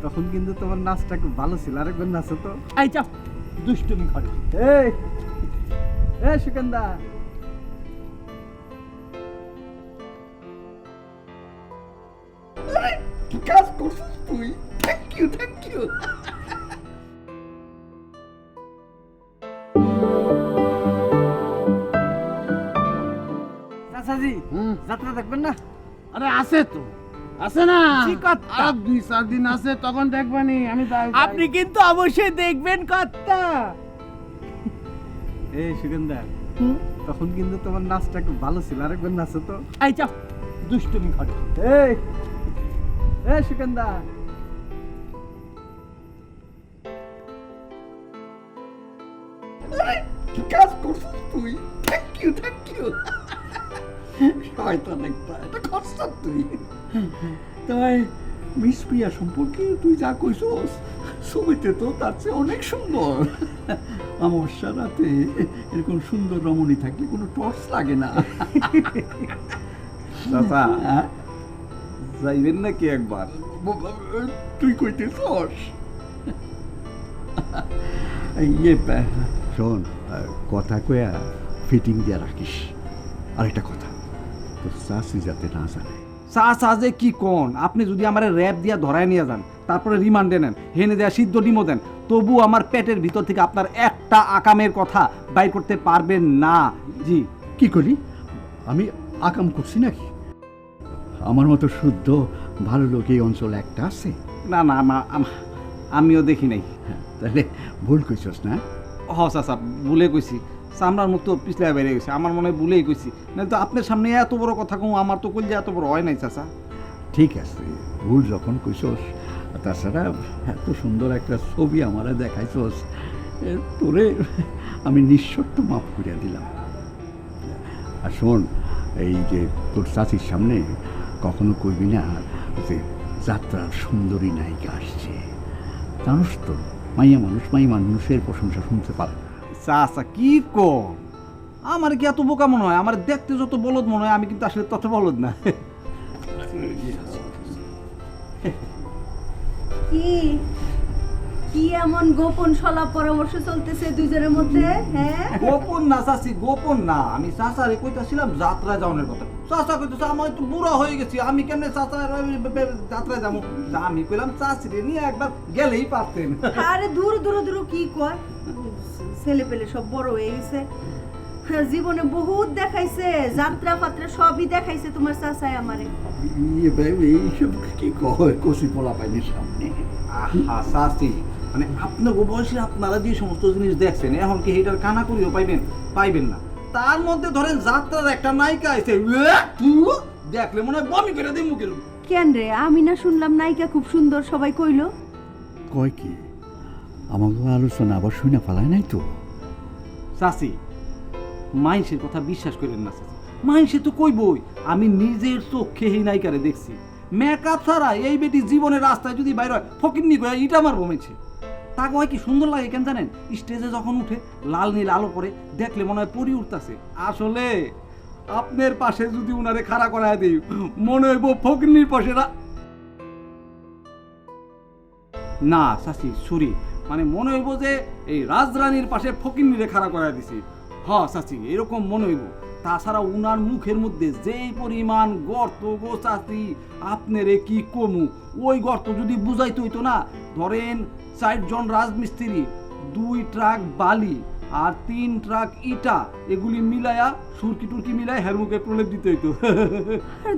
তখন কিন্তু তোমার নাচটা খুব ভালো ছিল। আরেকবার নাচো তো। এই চাপ, দুষ্টুমি করে। এই এই সুগন্ধা, কি কাজ করছিস তুই? Thank you, thank you. চাচাজি যাত্রা দেখবেন না? আরে আছে তো, আছে না, জি কর্তা। আর 2-4 দিন আছে, তখন দেখবানি। আমি যাই। আপনি কিন্তু অবশ্যই দেখবেন কর্তা। এই সুগন্ধা, তখন কিন্তু তোমার নাচটা খুব ভালো ছিল। আরেকবার নাচো তো। এই চাপ, দুষ্টুমি করে। এই এই সুগন্ধা, কি কাজ করছিস তুই? Thank you, thank you. শয়তান একটা, এটা খরচা তুই। তাই মিস প্রিয়া সম্পর্কে তুই যা কইছস, ছবিতে তো তার চেয়ে অনেক সুন্দর। অমাবস্যা রাতে এরকম সুন্দর রমণী থাকলে কোনো টর্চ লাগে না। চাচা হ্যাঁ? যাইবেন নাকি একবার? তুই কইতেছস? ইয়ে শোন, কথা কয়া ফিটিং দিয়ে রাখিস। আরেকটা কথা, তোর চাষি যাতে না জানে। চাচা যে কি কোন, আপনি যদি আমার র্যাপ দিয়া ধরায় নিয়ে যান, তারপরে রিমান্ডে নেন, হেনে দেয়া সিদ্ধ ডিমও দেন, তবু আমার পেটের ভিতর থেকে আপনার একটা আকামের কথা বাইর করতে পারবেন না। জি। কি করি? আমি আকাম করছি নাকি? আমার মতো শুদ্ধ ভালো লোক এই অঞ্চলে একটা আছে? না না, আমিও দেখি নাই। হ্যাঁ, তাহলে ভুল কইছস না? হ চাচা, ভুলে কইছি। চামড়ার মুখ তো পিছলে বেড়ে গেছে, আমার মনে হয় ভুলেই কইছি। না তো আপনার সামনে এত বড় কথা কম, আমার তো কইলে এত বড় হয় নাই চাচা। ঠিক আছে, ভুল যখন কইছস, তাছাড়া এত সুন্দর একটা ছবি আমারে দেখাইছস, তোরে আমি নিঃশর্ত মাফ করিয়া দিলাম। আর শোন, এই যে তোর চাচির সামনে কখনো কইবি না যে যাত্রার সুন্দরী নায়িকা আসছে। জানোস তো, মাইয়া মানুষের প্রশংসা শুনতে পারে। চাচা কি কম, আমার কি এত বোকা মনে হয়? আমার দেখতে যত বলদ মনে হয়, আমি কিন্তু আসলে তত বলদ না। কি কি এমন গোপন সলাপ পরামর্শ চলতেছে দুজনের মধ্যে? হ্যাঁ, গোপন না চাচি, গোপন না। আমি চাচারে কইতাছিলাম যাত্রা যাওয়ার কথা। চাচা কইতেছে আমার একটু বুড়া হয়ে গেছি, আমি কেমনে চাচা যাত্রায় যাবো? আমি কইলাম চাচিরে নিয়ে একবার গেলেই পারতেন। আরে দূর দূর দূর কি কয়, ছেলে পেলে সব বড় হয়ে গেছে, জীবনে বহুত দেখাইছে, যাত্রা ফাত্রা সবই দেখাইছে তোমার চাচাই আমারে। এইসব কি কয় কচি পোলা পাইনি সামনে? আহা চাচি, মানে আপনার বয়সে আপনারা যে সমস্ত জিনিস দেখছেন, এখন কি এটার কানা করিও পাইবেন না। তার মধ্যে ধরেন যাত্রার একটা নায়িকা আছে, দেখলে মনে হয় বমি করে দিই মুখের। কেন রে, আমি না শুনলাম নায়িকা খুব সুন্দর, সবাই কইলো। কয় কি? আমাকে আলোচনা আবার শুনে ফেলায় নাই তো? চাচি, মাইনসের কথা বিশ্বাস করেন না চাচি, মাইনসে তো কইবই। আমি নিজের চোখে এই নায়িকারে দেখছি, মেকআপ ছাড়া এই বেটি জীবনের রাস্তায় যদি বাইরে হয় ফকিন্নি কয়ে ইটা আমার বমেছে। তাকে হয় কি সুন্দর লাগে কেন জানেন? স্টেজে যখন উঠে লাল নীল আলো পরে দেখলে মনে হয় পরি উঠতেছে। আসলে আপনার পাশে যদি উনারে খাড়া করায় দিই, মনে হইব ফকিন্নির পাশে না চাচি, সরি, মানে মনে হইব যে এই রাজরানীর পাশে ফকিন্নিরে খাড়া করায় দিছি। হ্যাঁ চাচি, এরকম মনে হইব। তাছাড়া উনার মুখের মধ্যে যেই পরিমাণ গর্ত গো চাচি, আপনারে কি কমু। ওই গর্ত যদি বুঝাইতে হইতো না, ধরেন 4 জন রাজমিস্ত্রি 2 ট্রাক বালি আর 3 ট্রাক ইটা, এগুলি মিলায়া সুরকি টুরকি মিলায় হের মুখে প্রলেপ দিতে হইতো।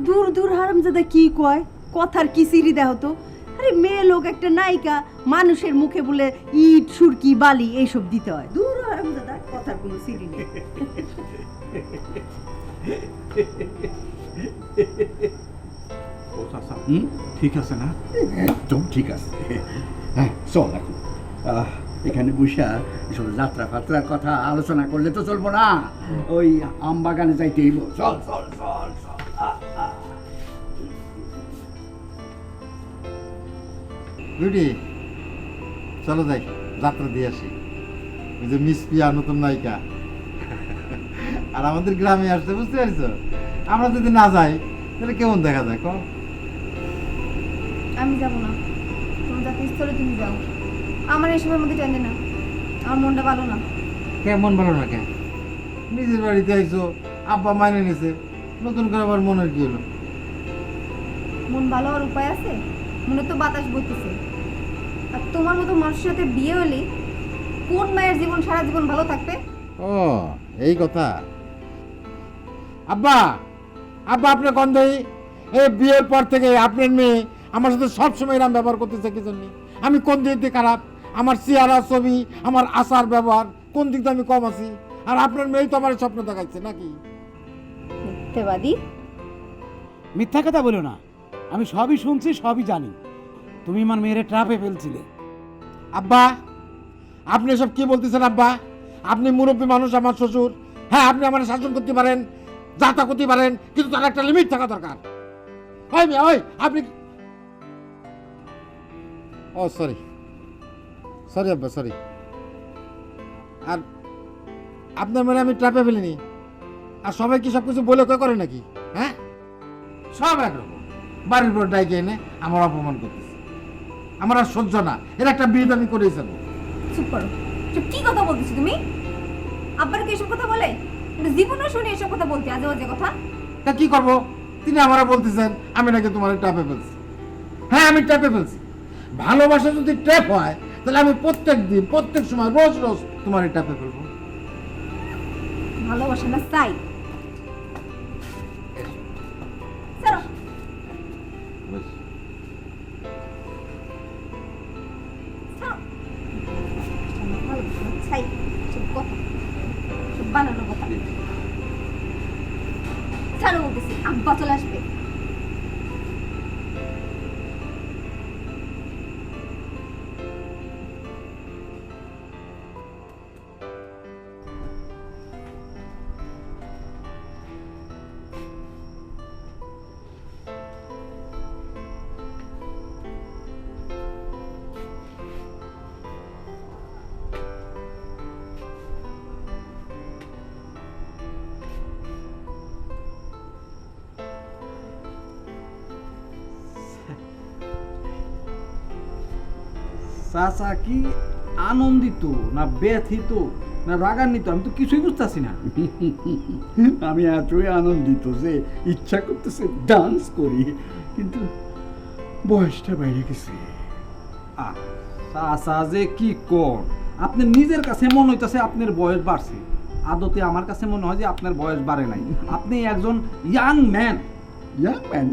দূর দূর হারামজাদা কি কয়, কথার কি সিঁড়ি দেহ তো। আরে মেয়ে লোক একটা নায়িকা, মানুষের মুখে বলে ইট সুরকি বালি এইসব দিতে হয়। দূর হারামজাদা, কথার কোনো সিঁড়ি নেই। ও চাচা, ঠিক আছে না? একদম ঠিক আছে। হ্যাঁ চল এখন এখানে বসা এসব যাত্রা ফাত্রার কথা আলোচনা করলে তো চলবো না, ওই আম বাগানে যাইতে হইব। চল চল চল চল। বিউটি, চলো যাই যাত্রা দিয়ে আসি। ওই যে মিস পিয়া নতুন নায়িকা আর আমাদের গ্রামে আসছে, বুঝতে পারছো? আমরা যদি না যাই তাহলে কেমন দেখা যায় কও? আমি যাব না, তুমি যাতে স্থলে তুমি যাও। আমার এসবের মধ্যে টেনে না, আমার মনটা ভালো না। কেমন ভালো না কেন? নিজের বাড়িতে আইছো, আব্বা মাইনে নিছে, নতুন করে আবার মনের কি হলো? মন ভালো হওয়ার উপায় আছে? মনে তো বাতাস বইতেছে। আর তোমার মতো মানুষের সাথে বিয়ে হলে কোন মায়ের জীবন সারা জীবন ভালো থাকবে? ও এই কথা। আব্বা, আব্বা আপনার গন্ধই এই বিয়ের পর থেকে আপনার মেয়ে আমার সাথে সবসময় এরকম ব্যবহার করতেছে কি জন্য? আমি কোন দিক দিয়ে খারাপ? আমার চেহারা, ছবি, আমার আচার ব্যবহার কোন দিক দিয়ে আমি কম আছি? আর আপনার মেয়েই তো আমার স্বপ্ন দেখাচ্ছে নাকি? মিথ্যেবাদী। মিথ্যা কথা বলো না, আমি সবই শুনছি, সবই জানি। তুমি আমার মেয়ের ট্রাপে ফেলছিলে। আব্বা, আপনি সব কি বলতেছেন আব্বা? আপনি মুরব্বী মানুষ, আমার শ্বশুর। হ্যাঁ, আপনি আমার শাসন করতে পারেন, যা তা করতে পারেন, কিন্তু তার একটা লিমিট থাকা দরকার। ওই মেয়ে, ওই আপনি, ও সরি সরি আব্বা, সরি। আর আপনার মানে আমি ট্রাপে ফেলিনি। আর সবাই কি সব কিছু বলে কয়ে করে নাকি? হ্যাঁ, সব একরকম। বাড়ির পর ডাইকে এনে আমার অপমান করতেছে। আমার আর সহ্য না, এর একটা বিয়ে আমি করেই যাবো। চুপ করো, চুপ। কি কথা বলতেছো তুমি? আব্বার কি এসব কথা বলে? জীবনও শুনি এসব কথা বলতে, আজে বাজে কথা। তা কি করবো? তিনি আমারা বলতেছেন আমি নাকি তোমার ট্যাপে ফেলছি। হ্যাঁ, আমি ট্যাপে ফেলছি। ভালোবাসা যদি ট্যাপ হয় তাহলে আমি প্রত্যেক দিন, প্রত্যেক সময়, রোজ রোজ তোমার ট্যাপে ফেলবো। ভালোবাসা না চাই। চলো। চাই সব কথা, সব বানানো কথা। ছাড়ো বলতেছি, আব্বা চলে আসবে। চাচা কি আনন্দিত না ব্যথিত না রাগান্বিত, আমি তো কিছুই বুঝতেছি না। আমি এতই আনন্দিত যে ইচ্ছা করতেছে ডান্স করি, কিন্তু বয়সটা বাইরে গেছে। চাচা যে কি কর, আপনি নিজের কাছে মনে হইতেছে আপনার বয়স বাড়ছে, আদতে আমার কাছে মনে হয় যে আপনার বয়স বাড়ে নাই। আপনি একজন ইয়াং ম্যান। Young man?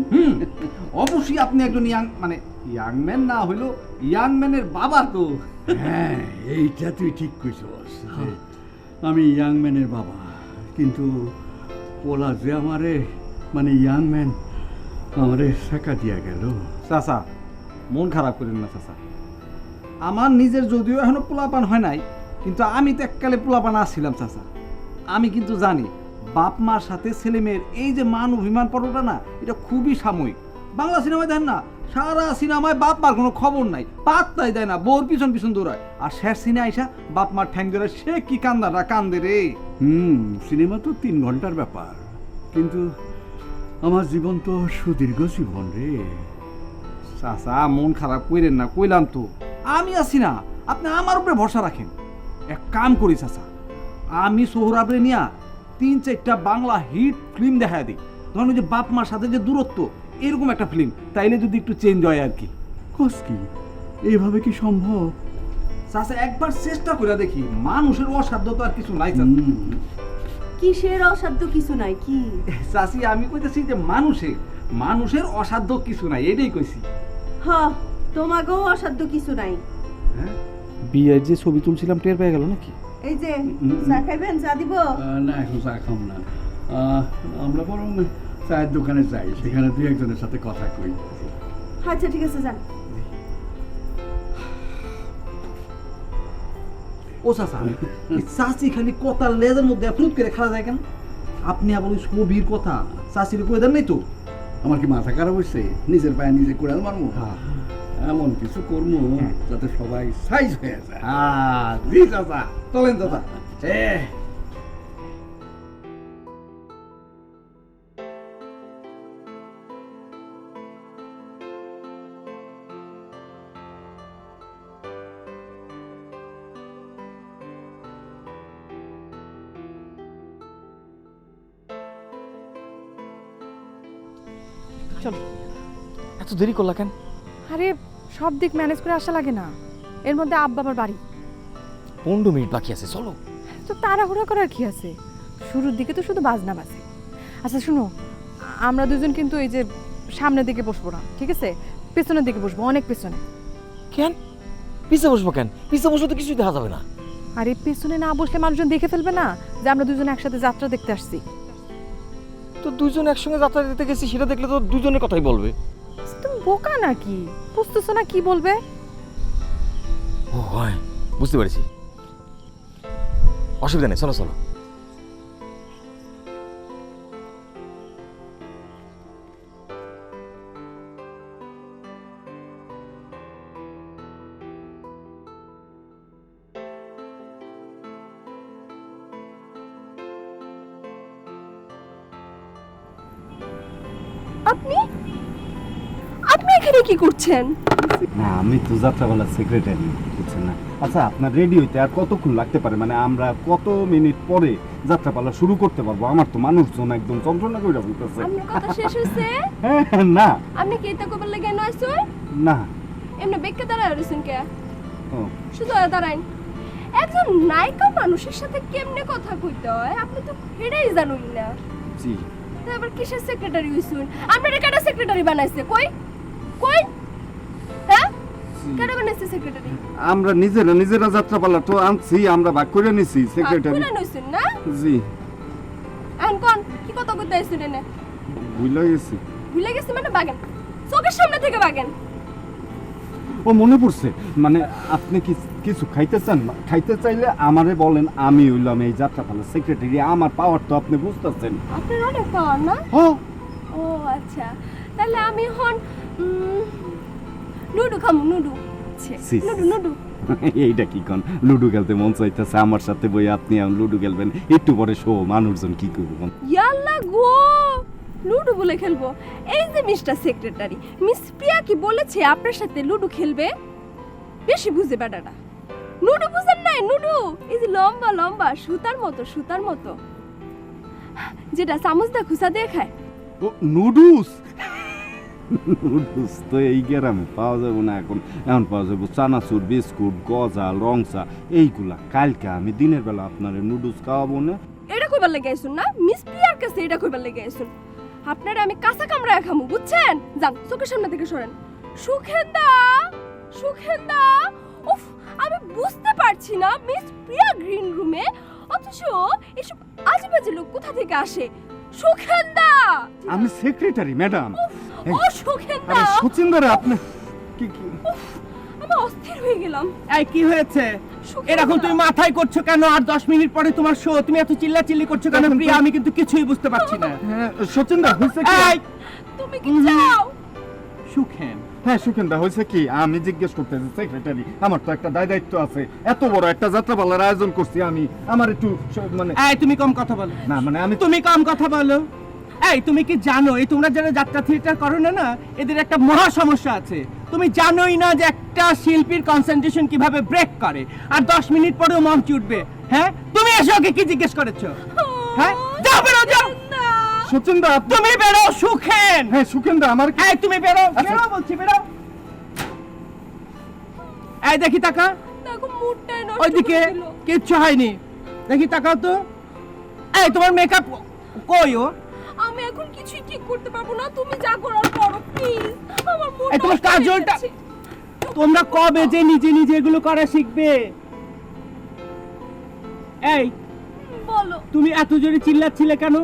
অবশ্যই আপনি একজন ইয়াং ম্যান না হইলো ইয়াং ম্যানের বাবা তো। হ্যাঁ, এইটা তুই ঠিক কইছস। আমি ইয়াং ম্যানের বাবা, কিন্তু পোলা যে আমারে ইয়াং ম্যান আমারে শেখা দিয়া গেল। চাচা মন খারাপ করেন না চাচা, আমার নিজের যদিও এখনো পোলাপান হয় নাই, কিন্তু আমি তো এককালে পোলাপান আসছিলাম চাচা। আমি কিন্তু জানি বাপ মার সাথে ছেলে মেয়ের এই যে মান অভিমান পর্বটা না, এটা খুবই সাময়িক। বাংলা সিনেমায় দেন না, সারা সিনেমায় বাপ মার কোনো খবর নাই, পাত্তাই দেয় না, বোর পিছন পিছন দৌড়ায়। আর শেষ সিনে আইসা বাপ মার ঠ্যাং ধরে সে কি কান্দাটা কান্দে রে। সিনেমা তো 3 ঘন্টার ব্যাপার, কিন্তু আমার জীবন তো সুদীর্ঘ জীবন রে। চাচা মন খারাপ কইরেন না, কইলাম তো আমি আছি না, আপনি আমার উপরে ভরসা রাখেন। এক কাম করি চাচা, আমি সোহরাবরে নিয়া 3-4টা বাংলা হিট ফিল্ম দেখা দিই। ধরুন ওই যে বাপ মার সাথে যে দূরত্ব, এরকম একটা ফিল্ম, তাইলে যদি একটু চেঞ্জ হয় আর কি। কস কি এইভাবে কি সম্ভব? চাচা একবার চেষ্টা করে দেখি, মানুষের অসাধ্য তো আর কিছু নাই চাচা। কিসের অসাধ্য কিছু নাই? কি চাচি আমি কইতেছি যে মানুষের অসাধ্য কিছু নাই, এটাই কইছি। হ্যাঁ, তোমাকেও অসাধ্য কিছু নাই। বিয়ের যে ছবি তুলছিলাম টের পেয়ে গেল নাকি? এই যে চা খাইবেন, চা দিব? না, এখন চা খাম না। আমরা বরং চায়ের দোকানে যাই, সেখানে 2-1জনের সাথে কথা কই। আচ্ছা ঠিক আছে, যান। ও চাচা এই চাচি খালি কথার লেজের মধ্যে ফ্রুট করে খাওয়া যায় কেন? আপনি আবার ওই ছবির কথা চাচির কই দেন নাই তো? আমার কি মাথা খারাপ হয়েছে? নিজের পায়ে নিজে কোড়াল মারবো? এমন কিছু করবো যাতে সবাই সাইজ হয়ে যায়। জি চাচা, চলেন চাচা। চলো। এত দেরি করলা কেন? আরে সব দিক ম্যানেজ করে আসা লাগে না, এর মধ্যে আব্বা আমার বাড়ি। 15 মিনিট বাকি আছে, চলো। তো তাড়াহুড়া করার কি আছে? শুরুর দিকে তো শুধু বাজনা বাজে। আচ্ছা শুনো, আমরা দুজন কিন্তু এই যে সামনের দিকে বসবো না, ঠিক আছে? পেছনের দিকে বসবো, অনেক পেছনে। কেন পিছে বসবো? কেন পিছে বসবো তো কিছুই দেখা যাবে না। আরে পেছনে না বসলে মানুষজন দেখে ফেলবে না যে আমরা দুজন একসাথে যাত্রা দেখতে আসছি। তো দুজন একসঙ্গে যাত্রা দিতে গেছি, সেটা দেখলে তো দুজনের কথাই বলবে। তুমি বোকা নাকি? বুঝতেছো না কি বলবে? ও হয়, বুঝতে পেরেছি, অসুবিধা নেই, চলো চলো। আপনি আপনি এখানে কি করছেন? না, আমি তো যাত্রাপালার সেক্রেটারি, বুঝছেন না? আচ্ছা, আপনার রেডি হইতে আর কতক্ষণ লাগতে পারে? মানে আমরা কত মিনিট পরে যাত্রাপালা শুরু করতে পারবো? আমার তো মানুষজন একদম যন্ত্রণা করে বলতেছে। আপনার কথা শেষ হয়েছে? না আপনি কি এটা কবার লাগে নয়ছো? না, এমনি বেক্কে দাঁড়ায় রইছেন কে? ও শুধু দাঁড়াইন। একজন নায়িকা মানুষের সাথে কেমনে কথা কইতে হয় আপনি তো হেডেই জানুন না। জি। তারপর কিসের সেক্রেটারি হইছুন? আপনারে কেডা সেক্রেটারি বানাইছে? কই কই? হ্যাঁ, কেডা বানাইছে সেক্রেটারি? আমরা নিজেরা যাত্রাপালা তো আনছি, আমরা ভাগ করে নিছি সেক্রেটারি। কোন নইছুন না? জি। এখন কোন কি কথা কইতে আইছুন এনে? ভুলে গেছি। ভুলে গেছি মানে বাগেন, চোখের সামনে থেকে বাগেন। ও মনে পড়ছে, মানে আপনি কি কিছু খাইতে চান? খাইতে চাইলে আমারে বলেন, আমি হইলাম এই যাত্রাপালার সেক্রেটারি, আমার পাওয়ার তো আপনি বুঝতেছেন। আপনার অনেক পাওয়ার না? হ্যাঁ। ও আচ্ছা, তাহলে আমি হন লুডু খামু, লুডু। Ludo ludo. এইটা কি কোন? লুডু খেলতে মন চাইতেছে আমার সাথে, বই আপনি এখন লুডু খেলবেন? একটু পরে শো, মানুষজন কি করবেন? ইয়াল্লা গো, লুডু বলে খেলবো? এই যে মিস্টার সেক্রেটারি, মিস প্রিয়া কি বলেছে আপনার সাথে লুডু খেলবে? বেশি বুঝে বেটাটা। লুডু বুঝেন নাই? লুডু এই যে লম্বা লম্বা সুতার মতো, সুতার মতো, যেটা চামচ দিয়ে খুসা দিয়ে খায়। ও নুডলস। নুডলস তো এই গ্রামে পাওয়া যাবে না এখন। এখন পাওয়া যাবে চানাচুর, বিস্কুট, গজাল, রংচা, এইগুলা। কালকে আমি দিনের বেলা আপনার নুডলস খাওয়াবো না। এটা কইবার লেগে আইছুন না? মিস প্রিয়ার কাছে এটা কইবার লেগে আইছুন। আপনারা আমি কাঁচা কামড়ায় খামু, বুঝছেন? যান, চোখের সামনে থেকে সরেন। সুখেন্দা, সুখেন্দা, উফ, আমি বুঝতে পারছি না মিস প্রিয়া গ্রিন রুমে, অথচ এসব আজেবাজে লোক কোথা থেকে আসে? সুখেন্দা! আমি সেক্রেটারি ম্যাডাম। ও সুখেন্দা! আরে সচিন্দর, আপনি কি কি? আমি অস্থির হয়ে গেলাম। এই কি হয়েছে? এরকম তুমি মাথায় করছো কেন? আর 10 মিনিট পরে তোমার শো, তুমি এত চিল্লাচিল্লি করছো কেন? প্রিয়া, আমি কিন্তু কিছুই বুঝতে পারছি না। হ্যাঁ সচিন্দা, হইছে কি? তুমি কি চাও? সুখেন। হ্যাঁ সুখেন্দা, হয়েছে কি? আমি জিজ্ঞেস করতেছি সেক্রেটারি, আমার তো একটা দায়িত্ব আছে। এত বড় একটা যাত্রাপালার আয়োজন করছি আমি, আমার একটু মানে। এই তুমি কম কথা বলো। না মানে তুমি কম কথা বলো। এই তুমি কি জানো, এই তোমরা যারা যাত্রা থিয়েটার করো না না, এদের একটা মহা সমস্যা আছে। তুমি জানোই না যে একটা শিল্পীর কনসেন্ট্রেশন কিভাবে ব্রেক করে, আর 10 মিনিট পরেও মঞ্চে উঠবে। হ্যাঁ, তুমি এসে ওকে কি জিজ্ঞেস করেছো? হ্যাঁ, যাও বেরো, যাও। সচিন্দা, তুমি বেরো। সুখেন। হ্যাঁ সুখেন্দা, আমার এই তুমি বেরো, বেরো বলছি, বেরো। এই দেখি তাকা, দেখো মুডটাই নষ্ট ওইদিকে করে দিল। কিচ্ছু হয়নি, দেখি তাকাও তো। এই তোমার মেকআপ কই? ও আমি এখন কিছুই ঠিক করতে পারবো না, তুমি যা করার করো প্লিজ। আমার মুড এই তোমার কাজলটা, তোমরা কবে যে নিজে নিজে এগুলো করা শিখবে? এই বলো, তুমি এত জোরে চিল্লাচ্ছিলে কেন?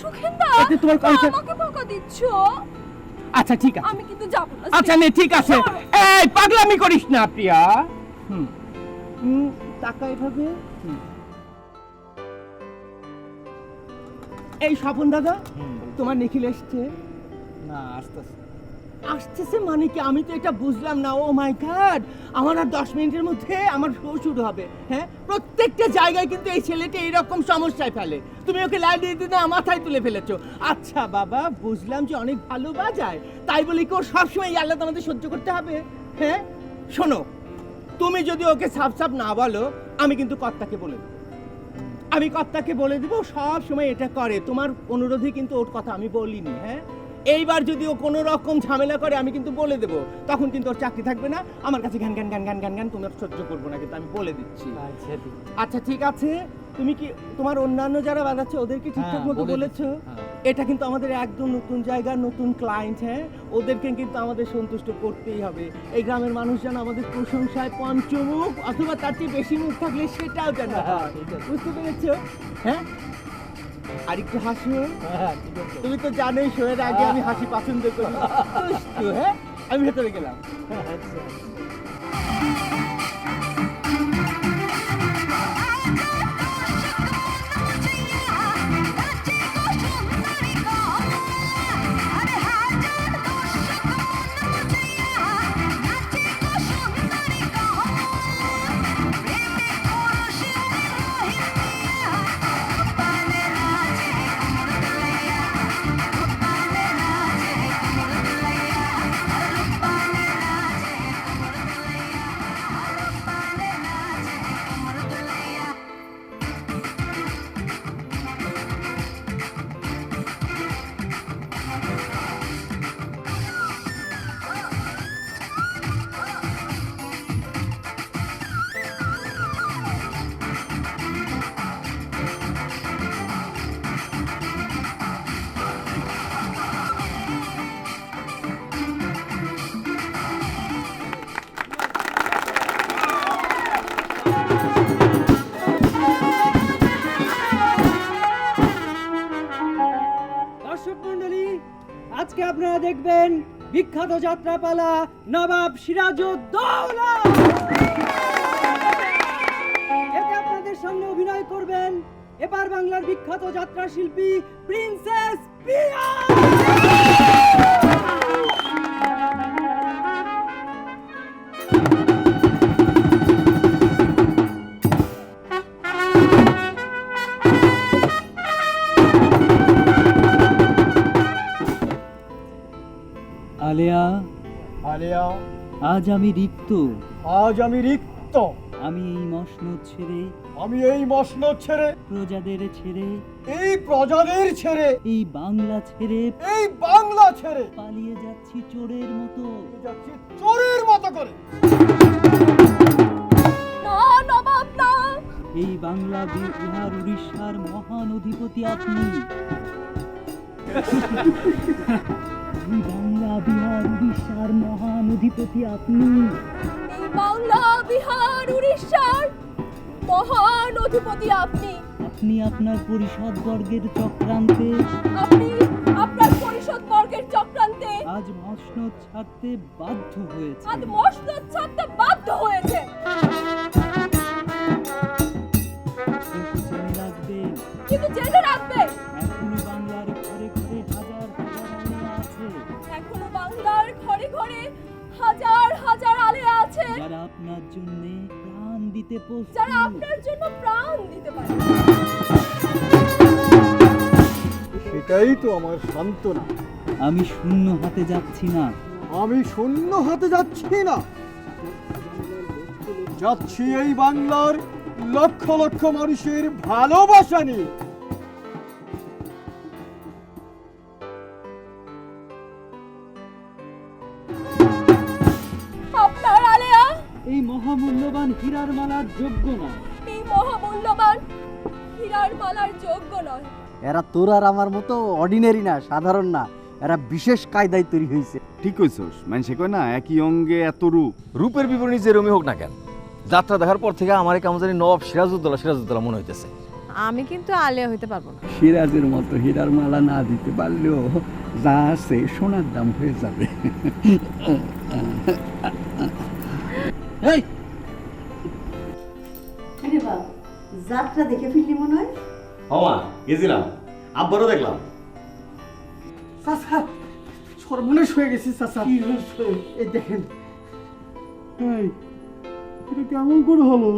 সুখেন্দা, এতে তোমার কনসেপ্ট। আমাকে বকা দিচ্ছ? আচ্ছা ঠিক আছে, আমি কিন্তু যাব না। আচ্ছা নে ঠিক আছে। এই পাগলামি করিস না প্রিয়া। টাকা এভাবে। এই স্বপন দাদা, তোমার নিখিল এসছে? না, আসতেছে। আসতেছে মানে কি? আমি তো এটা বুঝলাম না। ও মাই গড, আমার আর 10 মিনিটের মধ্যে আমার শো শুরু হবে। হ্যাঁ, প্রত্যেকটা জায়গায় কিন্তু এই ছেলেটা এইরকম সমস্যায় ফেলে। তুমি ওকে লাইন দিয়ে দিতে মাথায় তুলে ফেলেছো। আচ্ছা বাবা, বুঝলাম যে অনেক ভালো বাজায়, তাই বলি কি ওর সবসময় আল্লাহ আমাদের সহ্য করতে হবে? হ্যাঁ শোনো, তুমি যদি ওকে সাফ সাফ না বলো, আমি কিন্তু কর্তাকে বলে দেবো। আমি কর্তাকে বলে দিব সব সময় এটা করে। তোমার অনুরোধে কিন্তু ওর কথা আমি বলিনি। হ্যাঁ, এইবার যদি ও কোনো রকম ঝামেলা করে আমি কিন্তু বলে দেবো, তখন কিন্তু ওর চাকরি থাকবে না। আমার কাছে ঘ্যান ঘ্যান ঘ্যান ঘ্যান ঘ্যান ঘ্যান তুমি সহ্য করবো না, কিন্তু আমি বলে দিচ্ছি। আচ্ছা ঠিক আছে, তুমি কি তোমার অন্যান্য যারা বাজাচ্ছে ওদেরকে ঠিকঠাক মতো বলেছো? এটা কিন্তু আমাদের একদম নতুন জায়গা, নতুন ক্লায়েন্ট। হ্যাঁ, ওদেরকে কিন্তু আমাদের সন্তুষ্ট করতেই হবে। এই গ্রামের মানুষ যেন আমাদের প্রশংসায় পঞ্চমুখ অথবা তার চেয়ে বেশি মুখ থাকলে সেটাও যেন হয়। বুঝতে পেরেছো? হ্যাঁ, আর একটু হাসো। তুমি তো জানোই শোয়ের আগে আমি হাসি পছন্দ করি। দুষ্টু, হ্যাঁ, আমি ভেতরে গেলাম। আজকে আপনারা দেখবেন বিখ্যাত যাত্রাপালা নবাব সিরাজউদ্দৌলা। এতে আপনাদের সামনে অভিনয় করবেন এপার বাংলার বিখ্যাত যাত্রা শিল্পী প্রিন্সেস প্রিয়া। আলেয়া, আলেয়া, আজ আমি রিক্ত। আজ আমি রিক্ত। আমি এই মসনদ ছেড়ে, আমি এই মসনদ ছেড়ে, প্রজাদের ছেড়ে, এই প্রজাদের ছেড়ে, এই বাংলা ছেড়ে, এই বাংলা ছেড়ে পালিয়ে যাচ্ছি চোরের মতো। যাচ্ছি চোরের মতো করে। না নবাব না, এই বাংলা বিহার উড়িষ্যার মহান অধিপতি আপনি। এই বাংলা বিহার উড়িষ্যার মহান অধিপতি আপনি। এই বাংলা বিহার উড়িষ্যার মহান অধিপতি আপনি। আপনি আপনার পরিষদ বর্গের চক্রান্তে, আপনি আপনার পরিষদ বর্গের চক্রান্তে আজ মসনদ ছাড়তে বাধ্য হয়েছে। আজ মসনদ ছাড়তে বাধ্য হয়েছে। জেনে রাখবেন, কিন্তু জেনে রাখবে, এখনো বাংলার ঘরে ঘরে হাজার হাজার আলেয়া আছে। এখনো বাংলার ঘরে ঘরে হাজার হাজার আলেয়া আছে যারা আপনার জন্য প্রাণ দিতে প্রস্তুত। যারা আপনার জন্য প্রাণ দিতে পারে। সেটাই তো আমার সান্ত্বনা। আমি শূন্য হাতে যাচ্ছি না। আমি শূন্য হাতে যাচ্ছি না, যাচ্ছি এই বাংলার লক্ষ লক্ষ মানুষের ভালোবাসা নিয়ে। আপনার আলেয়া এই মহামূল্যবান হীরার মালার যোগ্য নয়। এই মহামূল্যবান হীরার মালার যোগ্য নয়। এরা তোর আর আমার মতো অর্ডিনারি না, সাধারণ না, এরা বিশেষ কায়দায় তৈরি হয়েছে। ঠিক কইছস, মানুষে কয় না একই অঙ্গে এত রূপ। রূপের বিবরণী যেরমই হোক না কেন, যাত্রা দেখার পর থেকে আমার কেমন জানি নবাব সিরাজউদ্দৌলা মনে হইতেছে। আমি কিন্তু আলেয়া হইতে পারবো না। সিরাজের মতো হীরার মালা না দিতে পারলেও যা আছে সোনার দাম হয়ে যাবে। এই আরে বাবা, যাত্রা দেখে ফিরলি মনে হয়। হমা গেছিলাম, আব্বারও দেখলাম। চাচা সর্বনাশ হয়ে গেছে চাচা। কি হয়েছে? এই দেখেন। এই, এটা কেমন করে হলো?